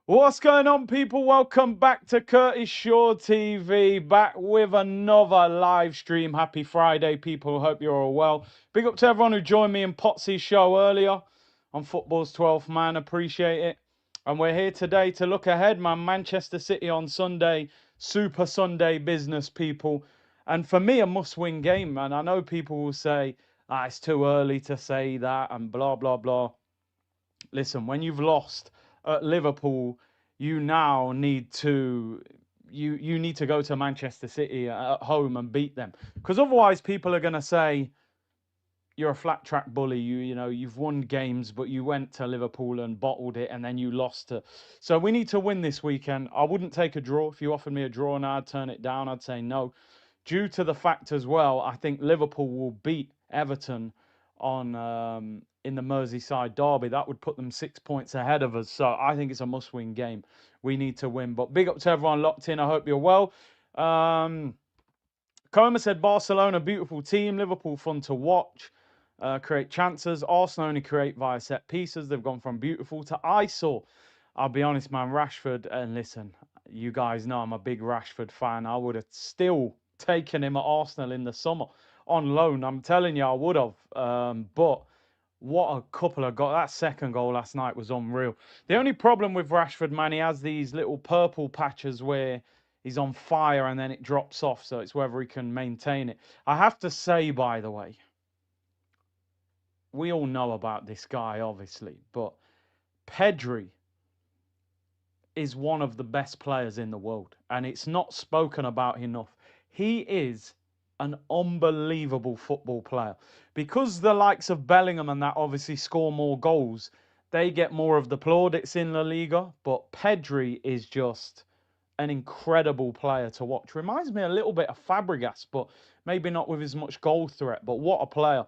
What's going on, people? Welcome back to Curtis Shaw TV, back with another live stream. Happy Friday, people. Hope you're all well. Big up to everyone who joined me in Potsy's show earlier on Football's 12th Man. Appreciate it. And we're here today to look ahead, man. Manchester City on Sunday. Super Sunday business, people. And for me, a must-win game, man. I know people will say, it's too early to say that and blah, blah, blah. Listen, when you've lost at Liverpool, you now need to you need to go to Manchester City at home and beat them, because otherwise people are going to say you're a flat track bully. You've won games, but you went to Liverpool and bottled it, and then you lost to. So we need to win this weekend. I wouldn't take a draw. If you offered me a draw now, I'd turn it down. I'd say no, due to the fact as well. I think Liverpool will beat Everton on in the Merseyside derby. That would put them 6 points ahead of us. So I think it's a must-win game. We need to win. But big up to everyone locked in. I hope you're well. Coma said Barcelona, beautiful team. Liverpool, fun to watch. Create chances. Arsenal only create via set pieces. They've gone from beautiful to eyesore. I'll be honest, man. Rashford, and listen, you guys know I'm a big Rashford fan. I would have still taken him at Arsenal in the summer on loan. I'm telling you, I would have. But what a couple of goals. That second goal last night was unreal. The only problem with Rashford, man, he has these little purple patches where he's on fire and then it drops off. So it's whether he can maintain it. I have to say, by the way, we all know about this guy, obviously, but Pedri is one of the best players in the world, and it's not spoken about enough. He is an unbelievable football player. Because the likes of Bellingham and that obviously score more goals, they get more of the plaudits in La Liga, but Pedri is just an incredible player to watch. Reminds me a little bit of Fabregas, but maybe not with as much goal threat, but what a player.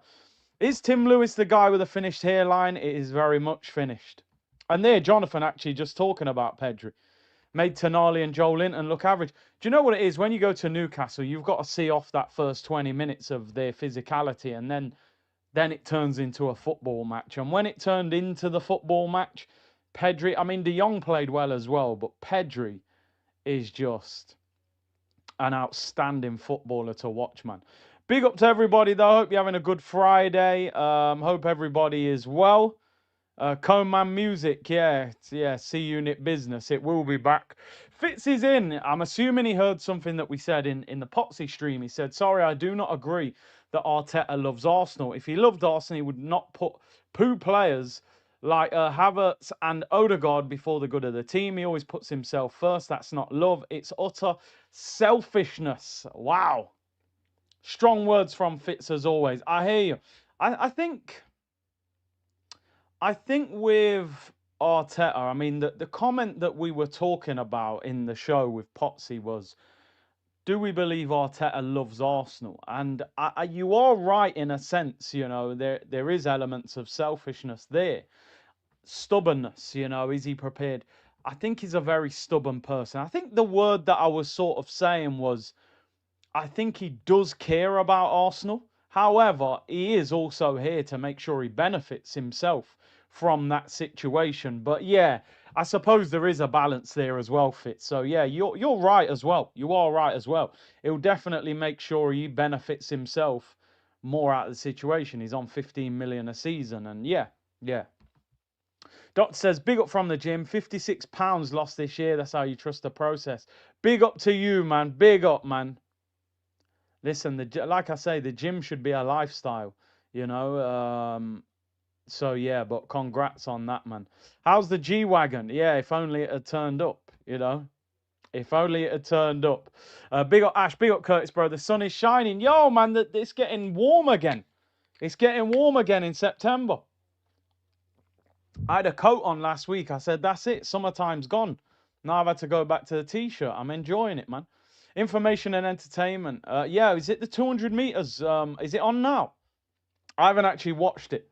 Is Tim Lewis the guy with a finished hairline? It is very much finished. And there, Jonathan actually just talking about Pedri. Made Tonali and Joel Linton look average. Do you know what it is? When you go to Newcastle, you've got to see off that first 20 minutes of their physicality, and then it turns into a football match. And when it turned into the football match, Pedri, I mean, De Jong played well as well, but Pedri is just an outstanding footballer to watch, man. Big up to everybody, though. Hope you're having a good Friday. Hope everybody is well. Coleman Music, yeah, C-Unit Business. It will be back. Fitz is in. I'm assuming he heard something that we said in the Potsy stream. He said, sorry, I do not agree that Arteta loves Arsenal. If he loved Arsenal, he would not put poo players like Havertz and Odegaard before the good of the team. He always puts himself first. That's not love. It's utter selfishness. Wow. Strong words from Fitz as always. I hear you. I think with Arteta, I mean, the comment that we were talking about in the show with Potsy was, do we believe Arteta loves Arsenal? And you are right in a sense, there is elements of selfishness there. Stubbornness, is he prepared? I think he's a very stubborn person. I think the word that I was sort of saying was, I think he does care about Arsenal. However, he is also here to make sure he benefits himself from that situation. But yeah, I suppose there is a balance there as well, Fitz. So yeah, you're right as well. You are right as well. He'll definitely make sure he benefits himself more out of the situation. He's on 15 million a season, and yeah. Doctor says, big up from the gym. £56 lost this year. That's how you trust the process. Big up to you, man. Big up, man. Listen, like I say, the gym should be a lifestyle, So, yeah, but congrats on that, man. How's the G-Wagon? Yeah, if only it had turned up, If only it had turned up. Big up Ash, big up Curtis, bro. The sun is shining. Yo, man, it's getting warm again. It's getting warm again in September. I had a coat on last week. I said, that's it. Summertime's gone. Now I've had to go back to the T-shirt. I'm enjoying it, man. Information and entertainment. Yeah, is it the 200 meters? Is it on now? I haven't actually watched it.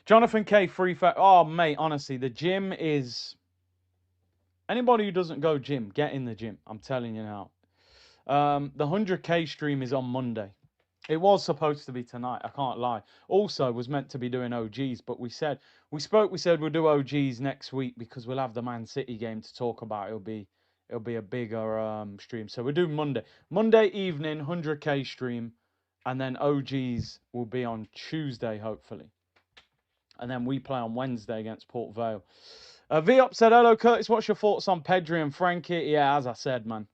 Jonathan K. Free Fat. Oh, mate, honestly, the gym is... Anybody who doesn't go gym, get in the gym. I'm telling you now. The 100K stream is on Monday. It was supposed to be tonight. I can't lie. Also, was meant to be doing OGs, but we said we said we'll do OGs next week because we'll have the Man City game to talk about. It'll be a bigger stream. So we'll do Monday evening 100k stream, and then OGs will be on Tuesday hopefully, and then we play on Wednesday against Port Vale. V-Up said, hello Curtis, what's your thoughts on Pedri and Frankie? Yeah, as I said, man.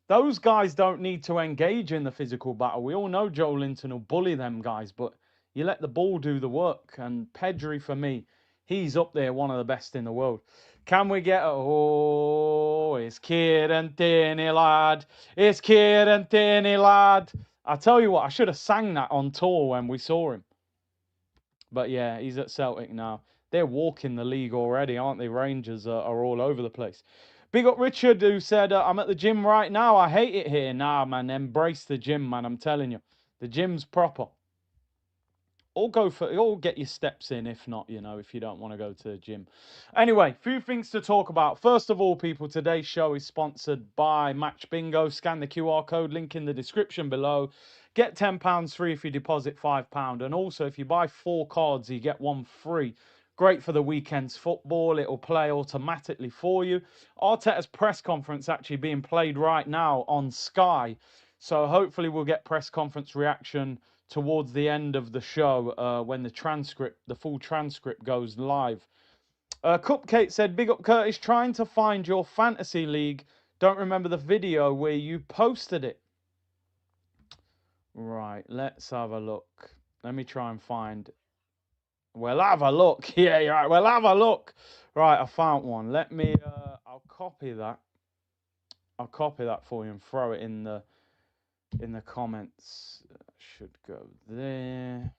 Those guys don't need to engage in the physical battle. We all know Joe Linton will bully them guys, but you let the ball do the work. And Pedri, for me, he's up there, one of the best in the world. Can we get it's Kieran Tierney, lad. It's Kieran Tierney, lad. I tell you what, I should have sang that on tour when we saw him. But yeah, he's at Celtic now. They're walking the league already, aren't they? Rangers are all over the place. Big up Richard, who said, I'm at the gym right now. I hate it here. Nah, man, embrace the gym, man. I'm telling you. The gym's proper. Or get your steps in, if not, if you don't want to go to the gym. Anyway, few things to talk about. First of all, people, today's show is sponsored by Match Bingo. Scan the QR code, link in the description below. Get £10 free if you deposit £5. And also, if you buy 4 cards, you get 1 free. Great for the weekend's football. It'll play automatically for you. Arteta's press conference actually being played right now on Sky. So hopefully we'll get press conference reaction towards the end of the show when the full transcript goes live. Cupcake said, big up Curtis, trying to find your fantasy league. Don't remember the video where you posted it. Right, let's have a look. Let me try and find. We'll have a look. Yeah, you're right. We'll have a look. Right, I found one. Let me, I'll copy that. I'll copy that for you and throw it in the comments. Should go there.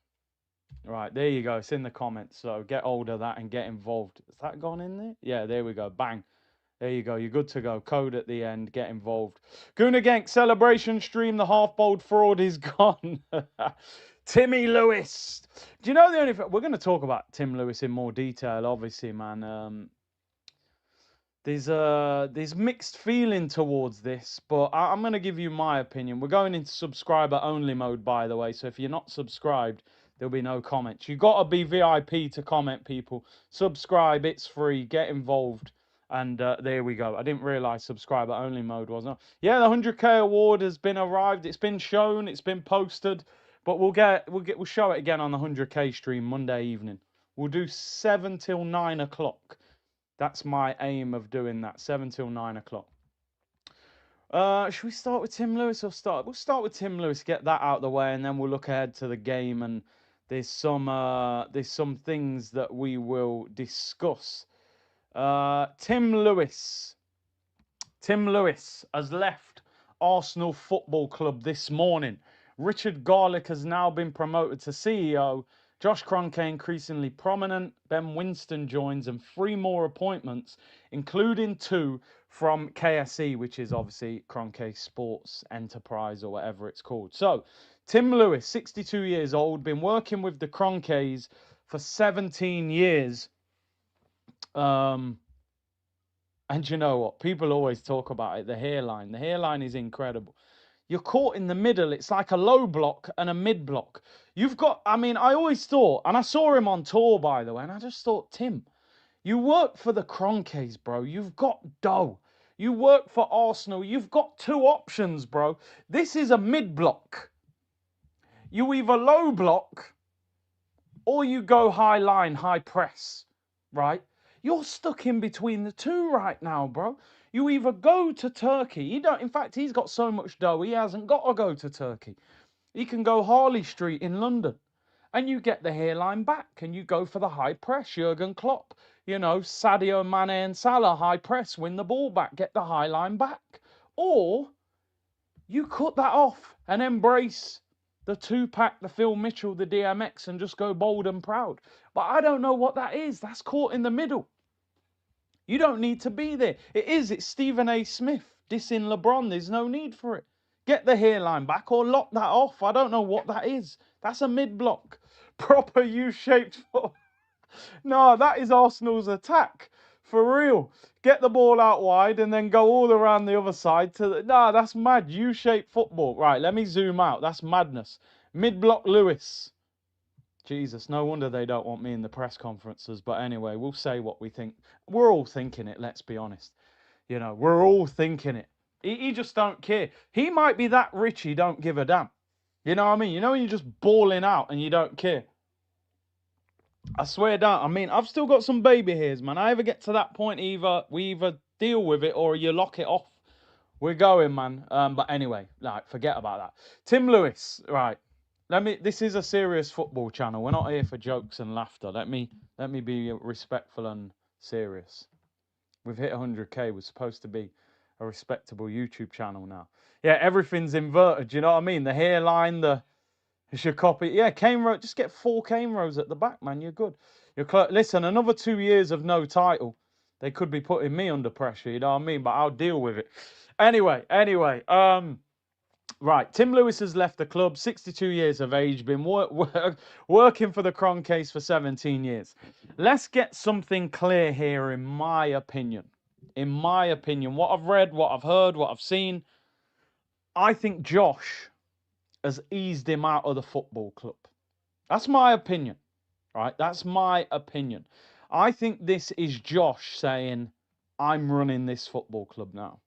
Right, there you go. It's in the comments. So get hold of that and get involved. Has that gone in there? Yeah, there we go. Bang. There you go. You're good to go. Code at the end. Get involved. Guna Genk celebration stream. The half-bold fraud is gone. Timmy Lewis. Do you know the only thing? We're going to talk about Tim Lewis in more detail, obviously, man. There's mixed feeling towards this, but I'm going to give you my opinion. We're going into subscriber only mode, by the way. So if you're not subscribed, there'll be no comments. You've got to be VIP to comment, people. Subscribe, it's free. Get involved. And there we go. I didn't realize subscriber only mode wasn't. Yeah, the 100k award has been arrived. It's been shown. It's been posted. But we'll show it again on the 100k stream Monday evening. We'll do 7 till 9 o'clock. That's my aim of doing that, 7 till 9 o'clock. Should we start with Tim Lewis or start? We'll start with Tim Lewis, get that out of the way, and then we'll look ahead to the game. And there's some things that we will discuss. Tim Lewis has left Arsenal Football Club this morning. Richard Garlick has now been promoted to CEO. Josh Kroenke increasingly prominent. Ben Winston joins, and 3 more appointments, including 2 from KSE, which is obviously Kroenke Sports Enterprise or whatever it's called. So, Tim Lewis, 62 years old, been working with the Kroenkes for 17 years. And you know what? People always talk about it, the hairline. The hairline is incredible. You're caught in the middle. It's like a low block and a mid block. I always thought, and I saw him on tour, by the way, and I just thought, Tim, you work for the Kroenkes, bro. You've got dough. You work for Arsenal. You've got 2 options, bro. This is a mid block. You either low block or you go high line, high press, right? You're stuck in between the 2 right now, bro. You either go to Turkey. In fact, he's got so much dough, he hasn't got to go to Turkey. He can go Harley Street in London. And you get the hairline back and you go for the high press. Jurgen Klopp, Sadio Mane and Salah, high press, win the ball back, get the high line back. Or you cut that off and embrace the 2-pack, the Phil Mitchell, the DMX, and just go bold and proud. But I don't know what that is. That's caught in the middle. You don't need to be there. It's Stephen A. Smith dissing LeBron. There's no need for it. Get the hairline back or lock that off. I don't know what that is. That's a mid-block. Proper U-shaped foot. No, that is Arsenal's attack. For real. Get the ball out wide and then go all around the other side to the... Nah, that's mad. U-shaped football. Right, let me zoom out. That's madness. Mid-block Lewis. Jesus, no wonder they don't want me in the press conferences. But anyway, we'll say what we think. We're all thinking it, let's be honest. You know, we're all thinking it. He just don't care. He might be that rich he don't give a damn. You know what I mean? You know when you're just balling out and you don't care. I swear down. I mean, I've still got some baby hairs, man. I ever get to that point, we either deal with it or you lock it off. We're going, man. But anyway, like, forget about that. Tim Lewis, right. This is a serious football channel. We're not here for jokes and laughter. Let me be respectful and serious. We've hit 100k. We're supposed to be a respectable YouTube channel now. Yeah, everything's inverted. You know what I mean? The hairline, it's your copy. Yeah, cane row. Just get 4 cane rows at the back, man. You're good. Listen, another 2 years of no title. They could be putting me under pressure. You know what I mean? But I'll deal with it. Anyway. Right. Tim Lewis has left the club. 62 years of age. Been working for the Kroenkes for 17 years. Let's get something clear here, in my opinion. In my opinion, what I've read, what I've heard, what I've seen, I think Josh has eased him out of the football club. That's my opinion, right? That's my opinion. I think this is Josh saying, I'm running this football club now.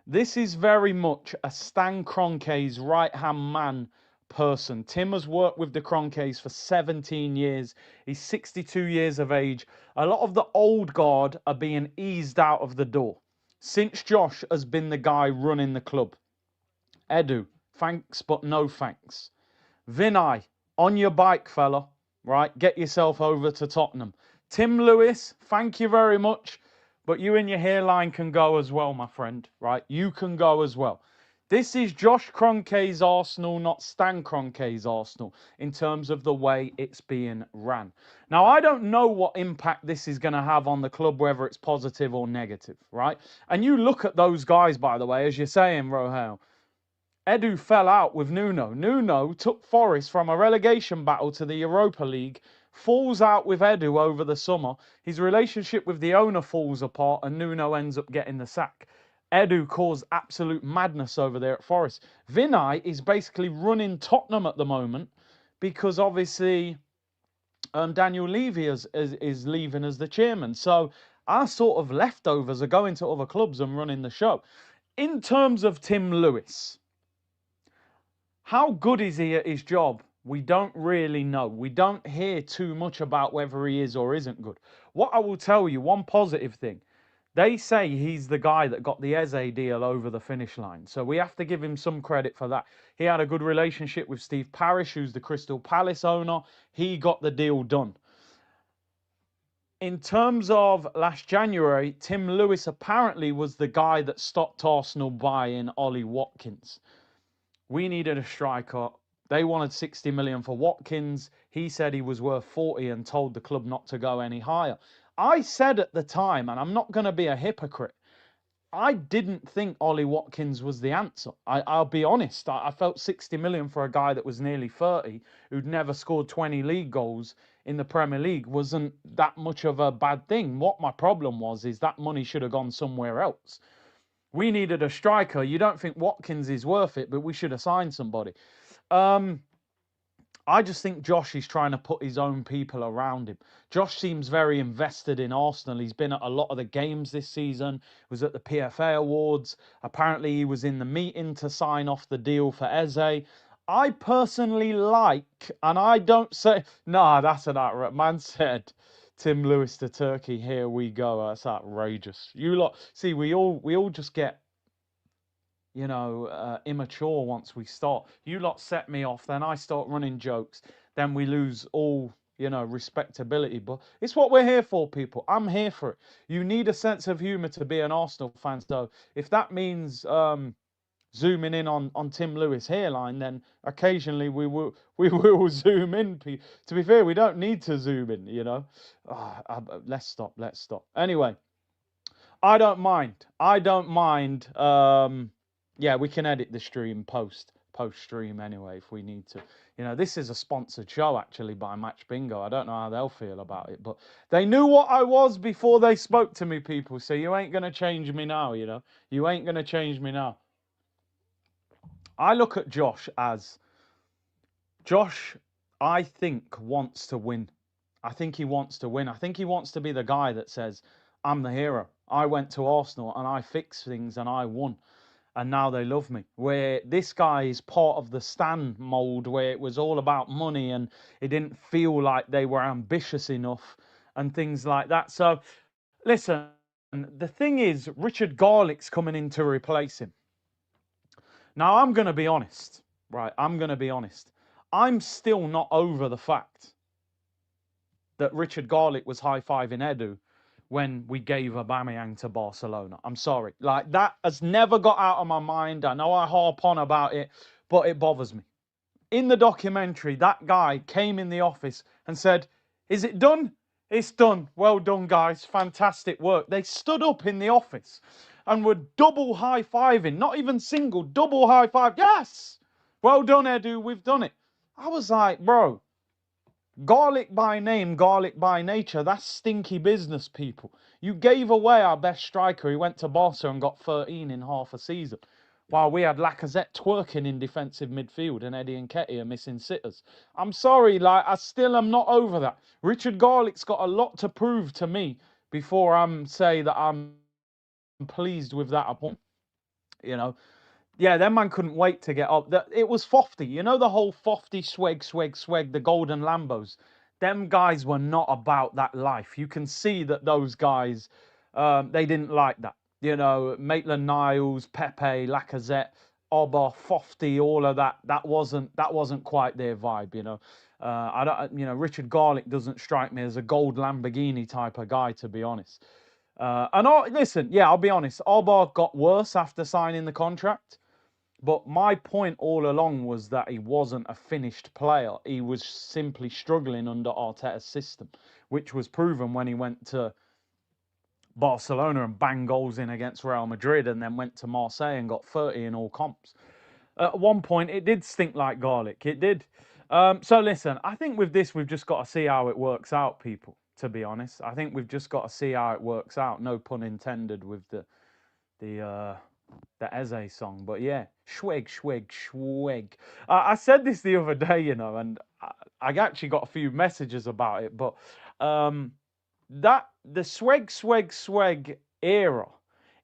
This is very much a Stan Kroenke's right-hand man person. Tim has worked with the Kroenkes for 17 years. He's 62 years of age. A lot of the old guard are being eased out of the door since Josh has been the guy running the club. Edu, thanks but no thanks. Vinay, on your bike, fella. Right, get yourself over to Tottenham. Tim Lewis, thank you very much. But you and your hairline can go as well, my friend. Right, you can go as well. This is Josh Kroenke's Arsenal, not Stan Kroenke's Arsenal, in terms of the way it's being ran. Now, I don't know what impact this is going to have on the club, whether it's positive or negative, right? And you look at those guys, by the way, as you're saying, Rohel. Edu fell out with Nuno. Nuno took Forest from a relegation battle to the Europa League, falls out with Edu over the summer. His relationship with the owner falls apart and Nuno ends up getting the sack. Edu caused absolute madness over there at Forest. Vinay is basically running Tottenham at the moment because obviously Daniel Levy is leaving as the chairman. So our sort of leftovers are going to other clubs and running the show. In terms of Tim Lewis, how good is he at his job? We don't really know. We don't hear too much about whether he is or isn't good. What I will tell you, one positive thing, they say he's the guy that got the Eze deal over the finish line. So we have to give him some credit for that. He had a good relationship with Steve Parish, who's the Crystal Palace owner. He got the deal done. In terms of last January, Tim Lewis apparently was the guy that stopped Arsenal buying Ollie Watkins. We needed a striker. They wanted 60 million for Watkins. He said he was worth 40 and told the club not to go any higher. I said at the time, and I'm not going to be a hypocrite, I didn't think Ollie Watkins was the answer. I'll be honest. I felt 60 million for a guy that was nearly 30, who'd never scored 20 league goals in the Premier League, wasn't that much of a bad thing. What my problem was is that money should have gone somewhere else. We needed a striker. You don't think Watkins is worth it, but we should have signed somebody. I just think Josh is trying to put his own people around him. Josh seems very invested in Arsenal. He's been at a lot of the games this season. He was at the PFA Awards. Apparently, he was in the meeting to sign off the deal for Eze. I personally like, and I don't say, nah, that's an outright. Man said, Tim Lewis to Turkey, here we go. That's outrageous. You lot, see, we all just get, you know, immature once we start. You lot set me off, then I start running jokes, then we lose all, you know, respectability. But it's what we're here for, people. I'm here for it. You need a sense of humour to be an Arsenal fan. So if that means zooming in on Tim Lewis hairline, then occasionally we will zoom in. To be fair, we don't need to zoom in, you know. Let's stop. Anyway, I don't mind. Yeah, we can edit the stream post post-stream anyway if we need to. This is a sponsored show actually by Match Bingo. I don't know how they'll feel about it, but they knew what I was before they spoke to me, people. So you ain't going to change me now, You ain't going to change me now. I look at Josh, I think, wants to win. I think he wants to win. I think he wants to be the guy that says, I'm the hero. I went to Arsenal and I fixed things and I won. And now they love me. Where this guy is part of the Stan mold where it was all about money and it didn't feel like they were ambitious enough and things like that. So, listen, the thing is, Richard Garlick's coming in to replace him. Now, I'm going to be honest, right? I'm going to be honest. I'm still not over the fact that Richard Garlick was high-fiving Edu when we gave Aubameyang to Barcelona. I'm sorry. Like, that has never got out of my mind. I know I harp on about it, but it bothers me. In the documentary, that guy came in the office and said, is it done? It's done. Well done, guys. Fantastic work. They stood up in the office and were double high-fiving, not even single, double high-five. Yes! Well done, Edu. We've done it. I was like, bro, Garlick by name, Garlick by nature. That's stinky business, people. You gave away our best striker. He went to Barca and got 13 in half a season. While we had Lacazette twerking in defensive midfield and Eddie Nketiah missing sitters. I'm sorry, I still am not over that. Richard Garlick's got a lot to prove to me before I'm say that I'm pleased with that appointment. Yeah, that man couldn't wait to get up. It was Fofty. The whole Fofty, swag, the golden Lambos. Them guys were not about that life. You can see that those guys, they didn't like that. Maitland-Niles, Pepe, Lacazette, Oba, Fofty, all of that. That wasn't quite their vibe. Richard Garlick doesn't strike me as a gold Lamborghini type of guy, to be honest. Listen, yeah, I'll be honest. Oba got worse after signing the contract. But my point all along was that he wasn't a finished player. He was simply struggling under Arteta's system, which was proven when he went to Barcelona and banged goals in against Real Madrid and then went to Marseille and got 30 in all comps. At one point, it did stink like garlic. It did. So listen, I think with this, we've just got to see how it works out, people, to be honest. I think we've just got to see how it works out. No pun intended with the Eze song, but yeah, swag. I said this the other day, and I actually got a few messages about it, but the swag era,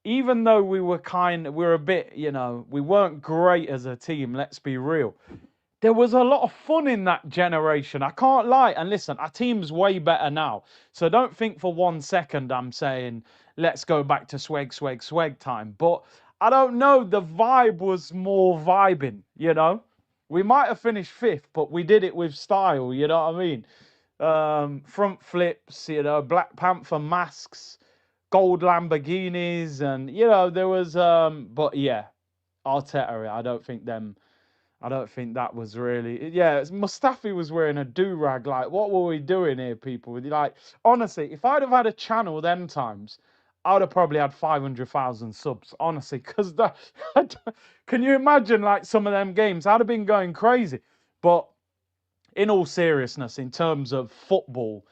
even though we were a bit, we weren't great as a team, let's be real. There was a lot of fun in that generation. I can't lie. And listen, our team's way better now. So don't think for 1 second I'm saying, let's go back to swag time. But I don't know. The vibe was more vibing, We might have finished 5th, but we did it with style, you know what I mean? Front flips, Black Panther masks, gold Lamborghinis. And, there was, but yeah, Arteta, I don't think that was really... Yeah, Mustafi was wearing a do-rag. Like, what were we doing here, people? Like, honestly, if I'd have had a channel them times, I would have probably had 500,000 subs, honestly. Because can you imagine, like, some of them games? I'd have been going crazy. But in all seriousness, in terms of football,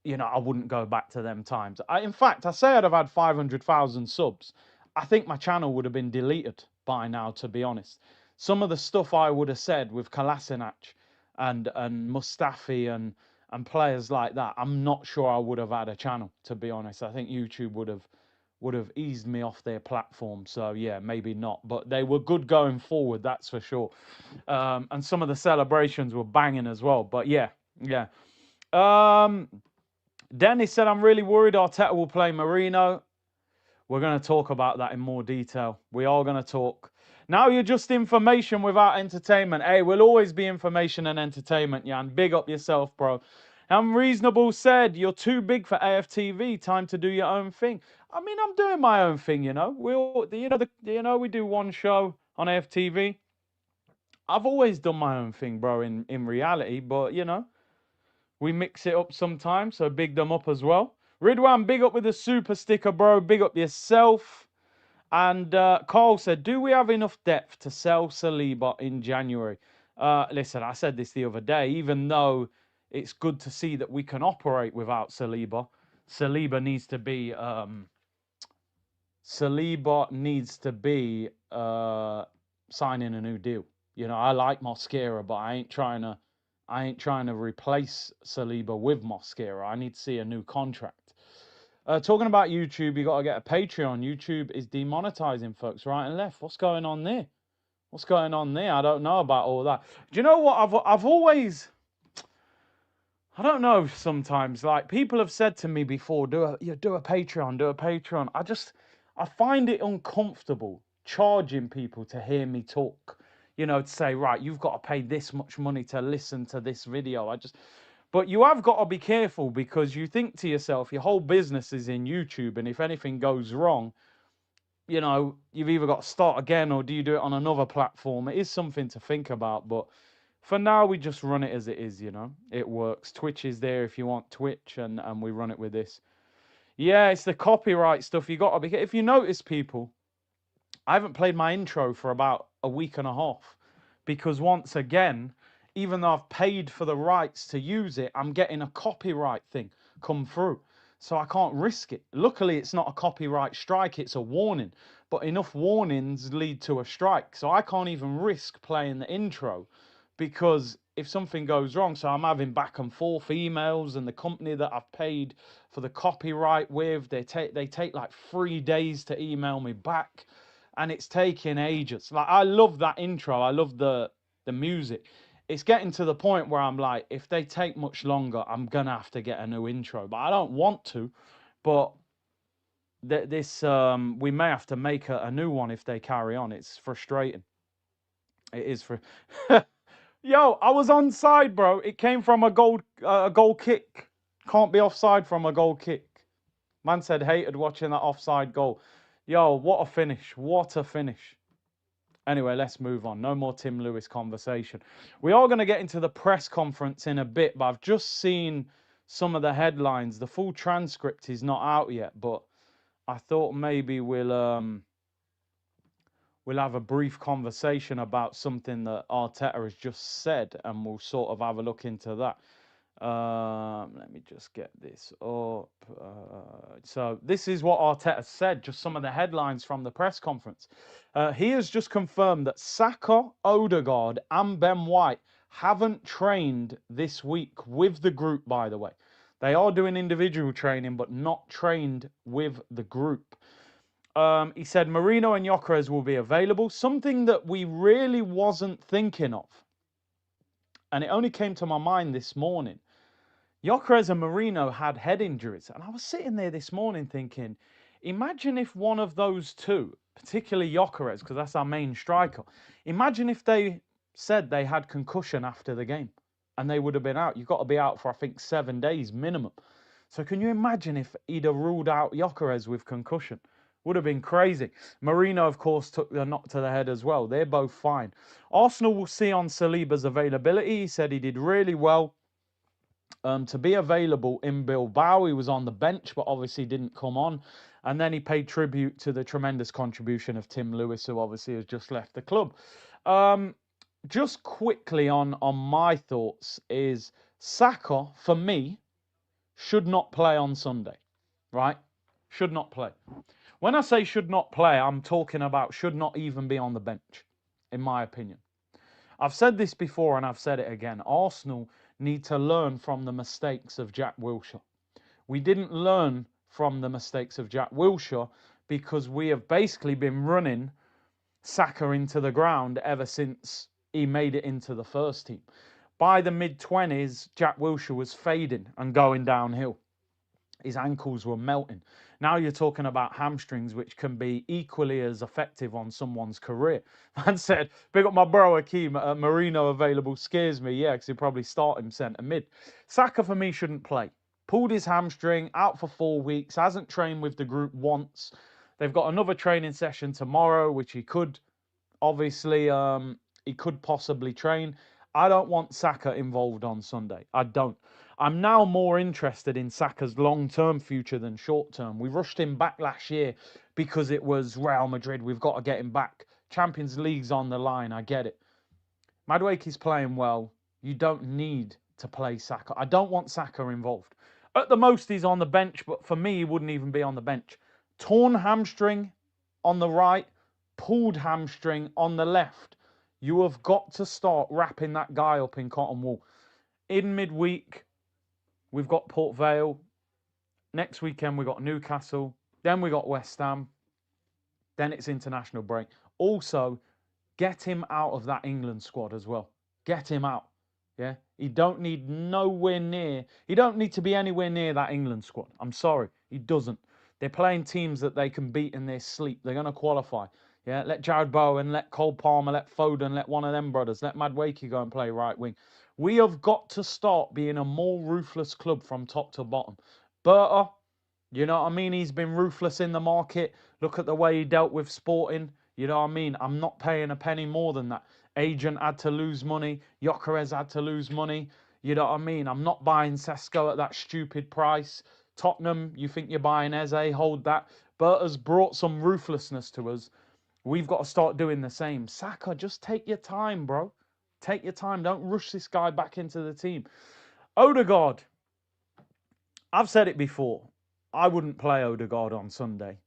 I wouldn't go back to them times. In fact, I say I'd have had 500,000 subs. I think my channel would have been deleted by now, to be honest. Some of the stuff I would have said with Kolasinac and Mustafi and players like that, I'm not sure I would have had a channel, to be honest. I think YouTube would have eased me off their platform. So yeah, maybe not. But they were good going forward, that's for sure. And some of the celebrations were banging as well. But yeah. Dennis said, I'm really worried Arteta will play Merino. We're going to talk about that in more detail. We are going to talk. Now you're just information without entertainment. Hey, we'll always be information and entertainment, Jan. Big up yourself, bro. Unreasonable said, you're too big for AFTV. Time to do your own thing. I mean, I'm doing my own thing, We all, we do one show on AFTV. I've always done my own thing, bro, in reality. But, we mix it up sometimes. So big them up as well. Ridwan, big up with the super sticker, bro. Big up yourself. And Carl said, do we have enough depth to sell Saliba in January? Listen, I said this the other day, even though it's good to see that we can operate without Saliba, Saliba needs to be signing a new deal. You know, I like Mosquera, but I ain't trying to replace Saliba with Mosquera. I need to see a new contract. Talking about YouTube, you got to get a Patreon. YouTube is demonetizing folks right and left. What's going on there? What's going on there? I don't know about all that. Do you know what? I've always, I don't know. Sometimes, like, people have said to me before, do a Patreon, do a Patreon. I find it uncomfortable charging people to hear me talk. You know, to say, right, you've got to pay this much money to listen to this video. But you have got to be careful, because you think to yourself, your whole business is in YouTube, and if anything goes wrong, you know, you've either got to start again, or do you do it on another platform? It is something to think about, but for now, we just run it as it is, you know. It works. Twitch is there if you want Twitch, and we run it with this. Yeah, it's the copyright stuff. You got to be. If you notice, people, I haven't played my intro for about a week and a half, because once again, even though I've paid for the rights to use it, I'm getting a copyright thing come through. So I can't risk it. Luckily, it's not a copyright strike, it's a warning. But enough warnings lead to a strike. So I can't even risk playing the intro, because if something goes wrong, so I'm having back and forth emails, and the company that I've paid for the copyright with, they take like 3 days to email me back, and it's taking ages. Like, I love that intro, I love the music. It's getting to the point where I'm like, if they take much longer, I'm gonna have to get a new intro. But I don't want to. But we may have to make a new one if they carry on. It's frustrating. It is for. Yo, I was onside, bro. It came from a goal kick. Can't be offside from a goal kick. Man said hated watching that offside goal. Yo, what a finish. What a finish. Anyway, let's move on. No more Tim Lewis conversation. We are going to get into the press conference in a bit, but I've just seen some of the headlines. The full transcript is not out yet, but I thought maybe we'll have a brief conversation about something that Arteta has just said, and we'll sort of have a look into that. Let me just get this up. So this is what Arteta said, just some of the headlines from the press conference. He has just confirmed that Saka, Odegaard and Ben White haven't trained this week with the group, by the way. They are doing individual training, but not trained with the group. He said Merino and Gyökeres will be available, something that we really wasn't thinking of. And it only came to my mind this morning. Gyökeres and Merino had head injuries, and I was sitting there this morning thinking, imagine if one of those two, particularly Gyökeres, because that's our main striker, imagine if they said they had concussion after the game, and they would have been out. You've got to be out for, I think, 7 days minimum. So can you imagine if he'd have ruled out Gyökeres with concussion? Would have been crazy. Merino, of course, took the knock to the head as well. They're both fine. Arsenal will see on Saliba's availability. He said he did really well. To be available in Bilbao, he was on the bench, but obviously didn't come on. And then he paid tribute to the tremendous contribution of Tim Lewis, who obviously has just left the club. Just quickly on my thoughts is Saka, for me, should not play on Sunday, right? Should not play. When I say should not play, I'm talking about should not even be on the bench, in my opinion. I've said this before and I've said it again. Arsenal need to learn from the mistakes of Jack Wilshere. We didn't learn from the mistakes of Jack Wilshere because we have basically been running Saka into the ground ever since he made it into the first team. By the mid-20s, Jack Wilshere was fading and going downhill. His ankles were melting. Now you're talking about hamstrings, which can be equally as effective on someone's career. Man said, big up my bro Akeem, Merino available scares me. Yeah, because he'll probably start him centre mid. Saka, for me, shouldn't play. Pulled his hamstring, out for 4 weeks, hasn't trained with the group once. They've got another training session tomorrow, which he could, obviously, he could possibly train. I don't want Saka involved on Sunday. I don't. I'm now more interested in Saka's long-term future than short-term. We rushed him back last year because it was Real Madrid. We've got to get him back. Champions League's on the line. I get it. Madueke's playing well. You don't need to play Saka. I don't want Saka involved. At the most, he's on the bench, but for me, he wouldn't even be on the bench. Torn hamstring on the right, pulled hamstring on the left. You have got to start wrapping that guy up in cotton wool. In midweek, we've got Port Vale. Next weekend, we got Newcastle. Then we got West Ham. Then it's international break. Also, get him out of that England squad as well. Get him out. Yeah, he don't need nowhere near. He don't need to be anywhere near that England squad. I'm sorry, he doesn't. They're playing teams that they can beat in their sleep. They're going to qualify. Yeah, let Jared Bowen, let Cole Palmer, let Foden, let one of them brothers, let Madueke go and play right wing. We have got to start being a more ruthless club from top to bottom. Berta, you know what I mean? He's been ruthless in the market. Look at the way he dealt with Sporting. You know what I mean? I'm not paying a penny more than that. Agent had to lose money. Gyökeres had to lose money. You know what I mean? I'm not buying Sesko at that stupid price. Tottenham, you think you're buying Eze? Hold that. Berta's brought some ruthlessness to us. We've got to start doing the same. Saka, just take your time, bro. Take your time. Don't rush this guy back into the team. Odegaard. I've said it before. I wouldn't play Odegaard on Sunday.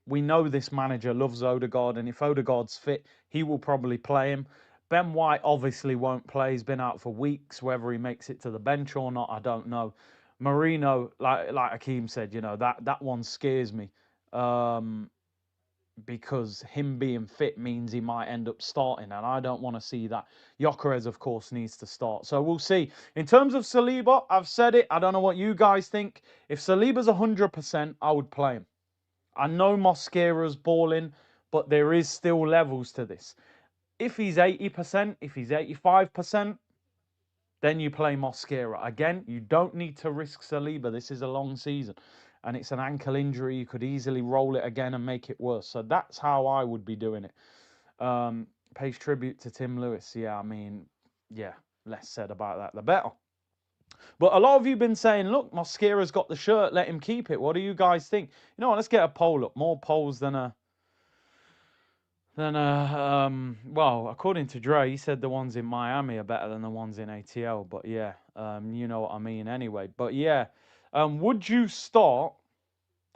We know this manager loves Odegaard, and if Odegaard's fit, he will probably play him. Ben White obviously won't play. He's been out for weeks. Whether he makes it to the bench or not, I don't know. Merino, like Hakeem said, you know, that one scares me. Because him being fit means he might end up starting, and I don't want to see that. Gyökeres, of course, needs to start. So we'll see. In terms of Saliba, I've said it. I don't know what you guys think. If Saliba's 100%, I would play him. I know Mosquera's balling, but there is still levels to this. If he's 80%, if he's 85%, then you play Mosquera. Again, you don't need to risk Saliba. This is a long season, and it's an ankle injury. You could easily roll it again and make it worse. So that's how I would be doing it. Pays tribute to Tim Lewis. Yeah, I mean, yeah, less said about that, the better. But a lot of you have been saying, look, Mosquera's got the shirt, let him keep it. What do you guys think? You know what, let's get a poll up. More polls than well, according to Dre, he said the ones in Miami are better than the ones in ATL. But yeah, you know what I mean anyway. But yeah, would you start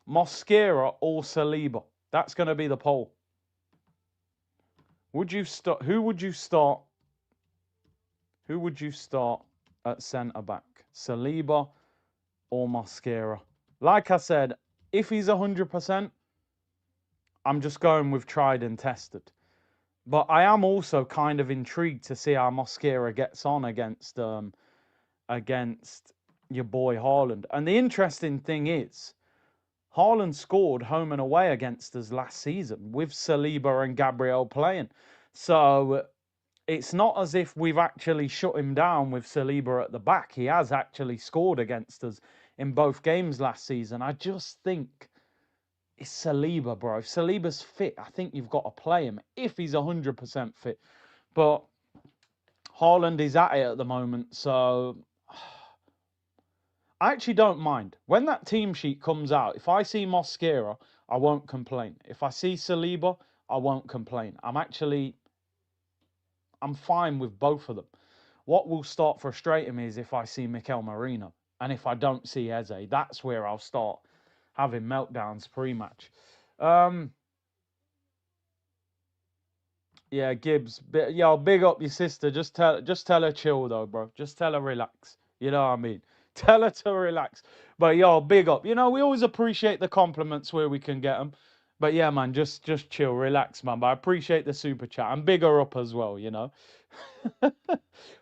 Mosquera or Saliba? That's going to be the poll. Would you start? Who would you start? Who would you start at centre back? Saliba or Mosquera? Like I said, if he's 100%, I'm just going with tried and tested. But I am also kind of intrigued to see how Mosquera gets on against your boy Haaland. And the interesting thing is, Haaland scored home and away against us last season with Saliba and Gabriel playing. So it's not as if we've actually shut him down with Saliba at the back. He has actually scored against us in both games last season. I just think it's Saliba, bro. If Saliba's fit, I think you've got to play him if he's 100% fit. But Haaland is at it at the moment, so I actually don't mind. When that team sheet comes out, if I see Mosquera, I won't complain. If I see Saliba, I won't complain. I'm fine with both of them. What will start frustrating me is if I see Mikel Merino. And if I don't see Eze, that's where I'll start having meltdowns pre-match. Yeah, Gibbs. Yo, big up your sister. Just tell her chill though, bro. Just tell her relax. You know what I mean? Tell her to relax. But yo, big up. You know, we always appreciate the compliments where we can get them. But yeah, man, just chill, relax, man. But I appreciate the super chat and big her up as well, you know.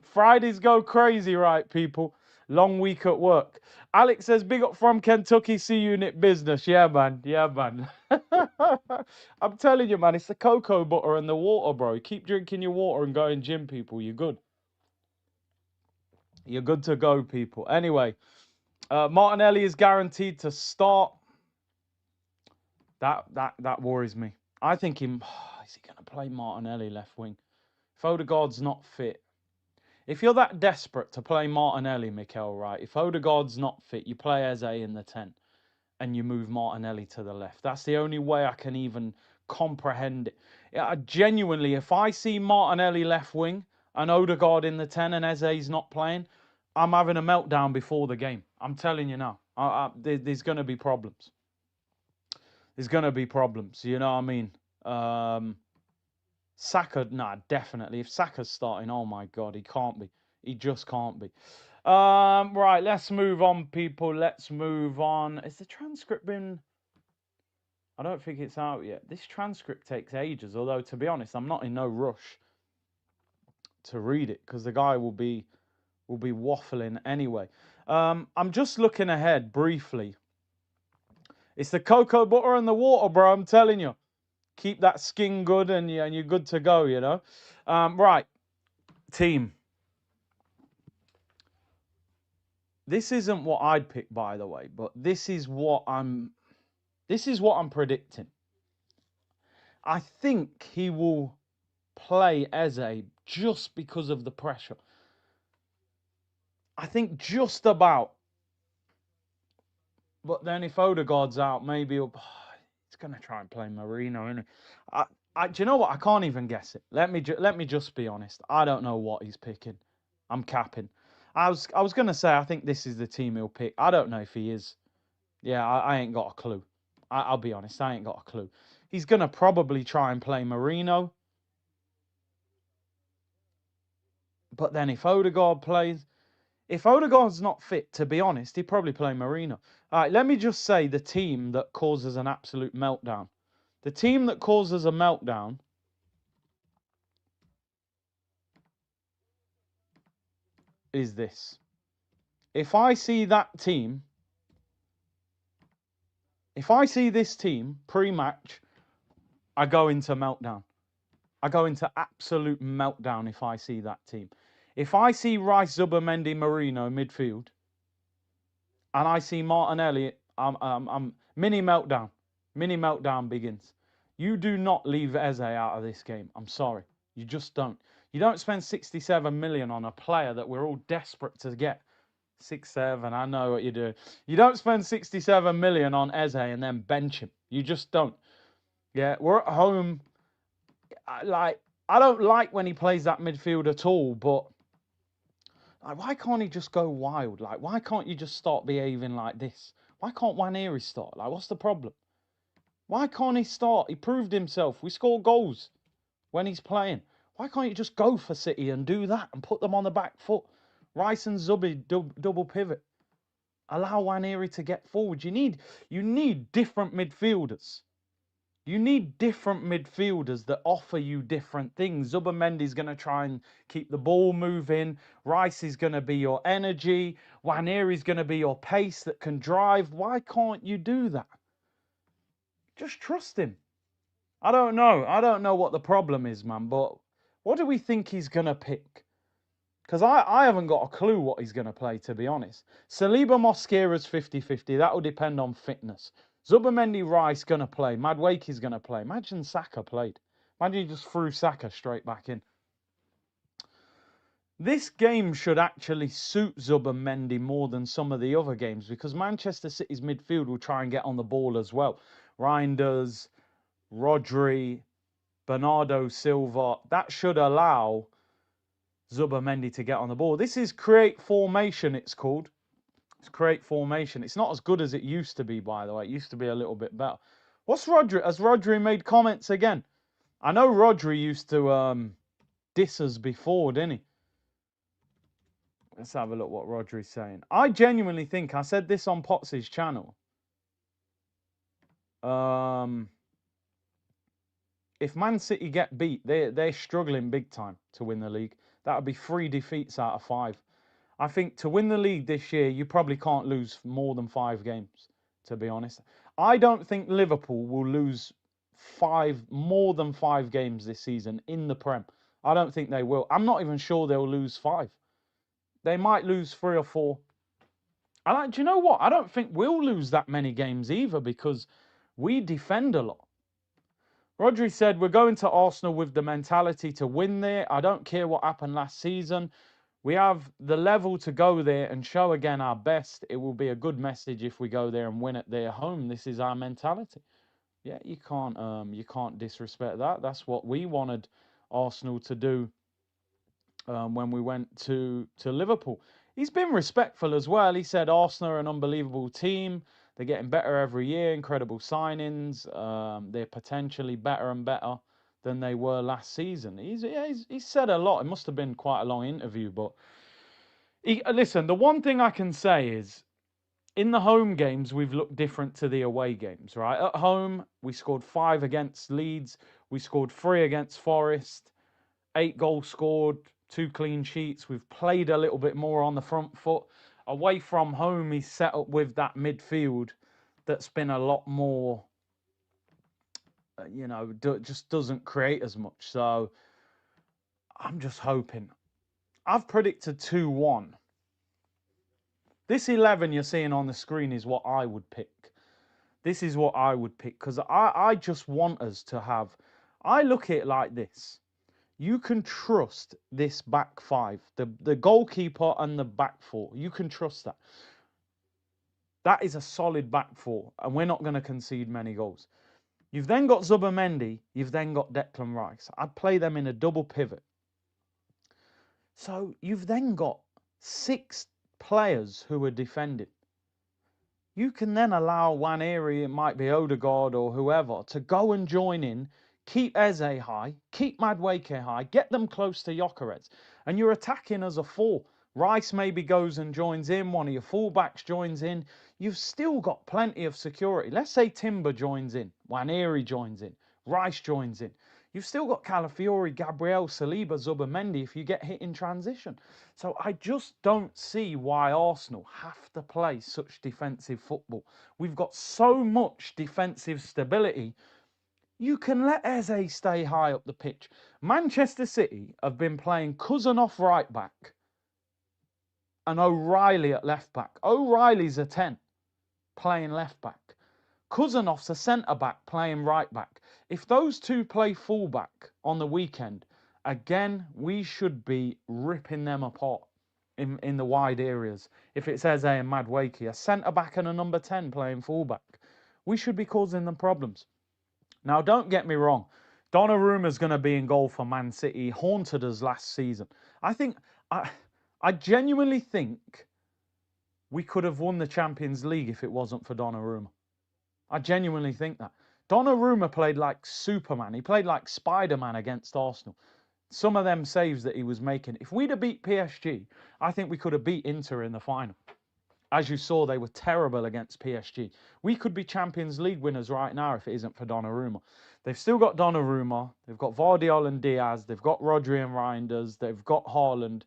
Fridays go crazy, right, people? Long week at work. Alex says, big up from Kentucky C Unit Business. Yeah, man. Yeah, man. I'm telling you, man, it's the cocoa butter and the water, bro. Keep drinking your water and going gym, people. You're good. You're good to go, people. Anyway, Martinelli is guaranteed to start. That worries me. I think is he going to play Martinelli left wing? If Odegaard's not fit. If you're that desperate to play Martinelli, Mikel, right? If Odegaard's not fit, you play Eze in the 10 and you move Martinelli to the left. That's the only way I can even comprehend it. Yeah, genuinely, if I see Martinelli left wing and Odegaard in the 10 and Eze's not playing, I'm having a meltdown before the game. I'm telling you now. There's going to be problems. There's going to be problems. You know what I mean? Saka, nah, definitely. If Saka's starting, oh my God, he can't be. He just can't be. Right, let's move on, people. Let's move on. Has the transcript been... I don't think it's out yet. This transcript takes ages, although, to be honest, I'm not in no rush to read it, because the guy will be waffling anyway. I'm just looking ahead briefly. It's the cocoa butter and the water, bro, I'm telling you. Keep that skin good and you're good to go, you know. Right, team. This isn't what I'd pick, by the way, but this is what I'm predicting. I think he will play Eze just because of the pressure. I think just about. But then if Odegaard's out, maybe he's going to try and play Merino, isn't he? Do you know what? I can't even guess it. Let me just be honest. I don't know what he's picking. I'm capping. I was going to say I think this is the team he'll pick. I don't know if he is. Yeah, I ain't got a clue. I'll be honest. I ain't got a clue. He's going to probably try and play Merino. But then if Odegaard plays... If Odegaard's not fit, to be honest, he'd probably play Merino. All right, let me just say the team that causes an absolute meltdown. The team that causes a meltdown is this. If I see that team, if I see this team pre-match, I go into meltdown. I go into absolute meltdown if I see that team. If I see Rice, Zubimendi, Merino midfield, and I see Martinelli, I'm mini meltdown. Mini meltdown begins. You do not leave Eze out of this game. I'm sorry. You just don't. You don't spend 67 million on a player that we're all desperate to get. 6-7, I know what you're doing. You don't spend 67 million on Eze and then bench him. You just don't. Yeah, we're at home. I don't like when he plays that midfield at all, but why can't he just go wild? Why can't you just start behaving like this? Why can't Waneri start? What's the problem? Why can't he start? He proved himself. We score goals when he's playing. Why can't you just go for City and do that and put them on the back foot? Rice and Zubi double pivot. Allow Waneri to get forward. You need different midfielders. You need different midfielders that offer you different things. Zubimendi's going to try and keep the ball moving. Rice is going to be your energy. Waneri's going to be your pace that can drive. Why can't you do that? Just trust him. I don't know. I don't know what the problem is, man. But what do we think he's going to pick? Because I haven't got a clue what he's going to play, to be honest. Saliba Mosquera's 50-50. That will depend on fitness. Zubimendi Rice going to play. Madueke's going to play. Imagine Saka played. Imagine you just threw Saka straight back in. This game should actually suit Zubimendi more than some of the other games because Manchester City's midfield will try and get on the ball as well. Reinders, Rodri, Bernardo Silva. That should allow Zubimendi to get on the ball. This is create formation, it's called. It's create formation. It's not as good as it used to be, by the way. It used to be a little bit better. What's Rodri? Has Rodri made comments again? I know Rodri used to diss us before, didn't he? Let's have a look what Rodri's saying. I genuinely think, I said this on Potts' channel. If Man City get beat, they're struggling big time to win the league. That would be 3 defeats out of 5. I think to win the league this year, you probably can't lose more than 5 games, to be honest. I don't think Liverpool will lose more than 5 games this season in the Prem. I don't think they will. I'm not even sure they'll lose 5. They might lose 3 or 4. Do you know what? I don't think we'll lose that many games either because we defend a lot. Rodri said, we're going to Arsenal with the mentality to win there. I don't care what happened last season. We have the level to go there and show again our best. It will be a good message if we go there and win at their home. This is our mentality. Yeah, you can't disrespect that. That's what we wanted Arsenal to do when we went to Liverpool. He's been respectful as well. He said Arsenal are an unbelievable team. They're getting better every year. Incredible signings. They're potentially better and better than they were last season. He's said a lot. It must have been quite a long interview, but listen. The one thing I can say is, in the home games, we've looked different to the away games, right? At home, we scored 5 against Leeds. We scored 3 against Forest. 8 goals scored, 2 clean sheets. We've played a little bit more on the front foot. Away from home, he's set up with that midfield that's been a lot more, just doesn't create as much. So I'm just hoping. I've predicted 2-1. This 11 you're seeing on the screen is what I would pick. This is what I would pick because I just want us to have. I look at it like this. You can trust this back 5, the goalkeeper and the back 4. You can trust that. That is a solid back 4, and we're not going to concede many goals. You've then got Zubimendi. You've then got Declan Rice. I'd play them in a double pivot. So you've then got 6 players who are defending. You can then allow Waneri, it might be Odegaard or whoever, to go and join in. Keep Eze high, keep Madueke high, get them close to Gyökeres. And you're attacking as a 4. Rice maybe goes and joins in, one of your fullbacks joins in. You've still got plenty of security. Let's say Timber joins in, Waneri joins in, Rice joins in. You've still got Calafiori, Gabriel, Saliba, Zubimendi if you get hit in transition. So I just don't see why Arsenal have to play such defensive football. We've got so much defensive stability. You can let Eze stay high up the pitch. Manchester City have been playing Cousin off right back and O'Reilly at left back. O'Reilly's a 10 playing left back. Cousinov's a centre back playing right back. If those two play full back on the weekend, again, we should be ripping them apart in the wide areas. If it's Eze and Madueke, a centre back and a number 10 playing full back, we should be causing them problems. Now, don't get me wrong. Donnarumma's going to be in goal for Man City. He haunted us last season. I genuinely think we could have won the Champions League if it wasn't for Donnarumma. I genuinely think that. Donnarumma played like Superman. He played like Spider-Man against Arsenal. Some of them saves that he was making. If we'd have beat PSG, I think we could have beat Inter in the final. As you saw, they were terrible against PSG. We could be Champions League winners right now if it isn't for Donnarumma. They've still got Donnarumma. They've got Vardiol and Diaz. They've got Rodri and Reinders. They've got Haaland.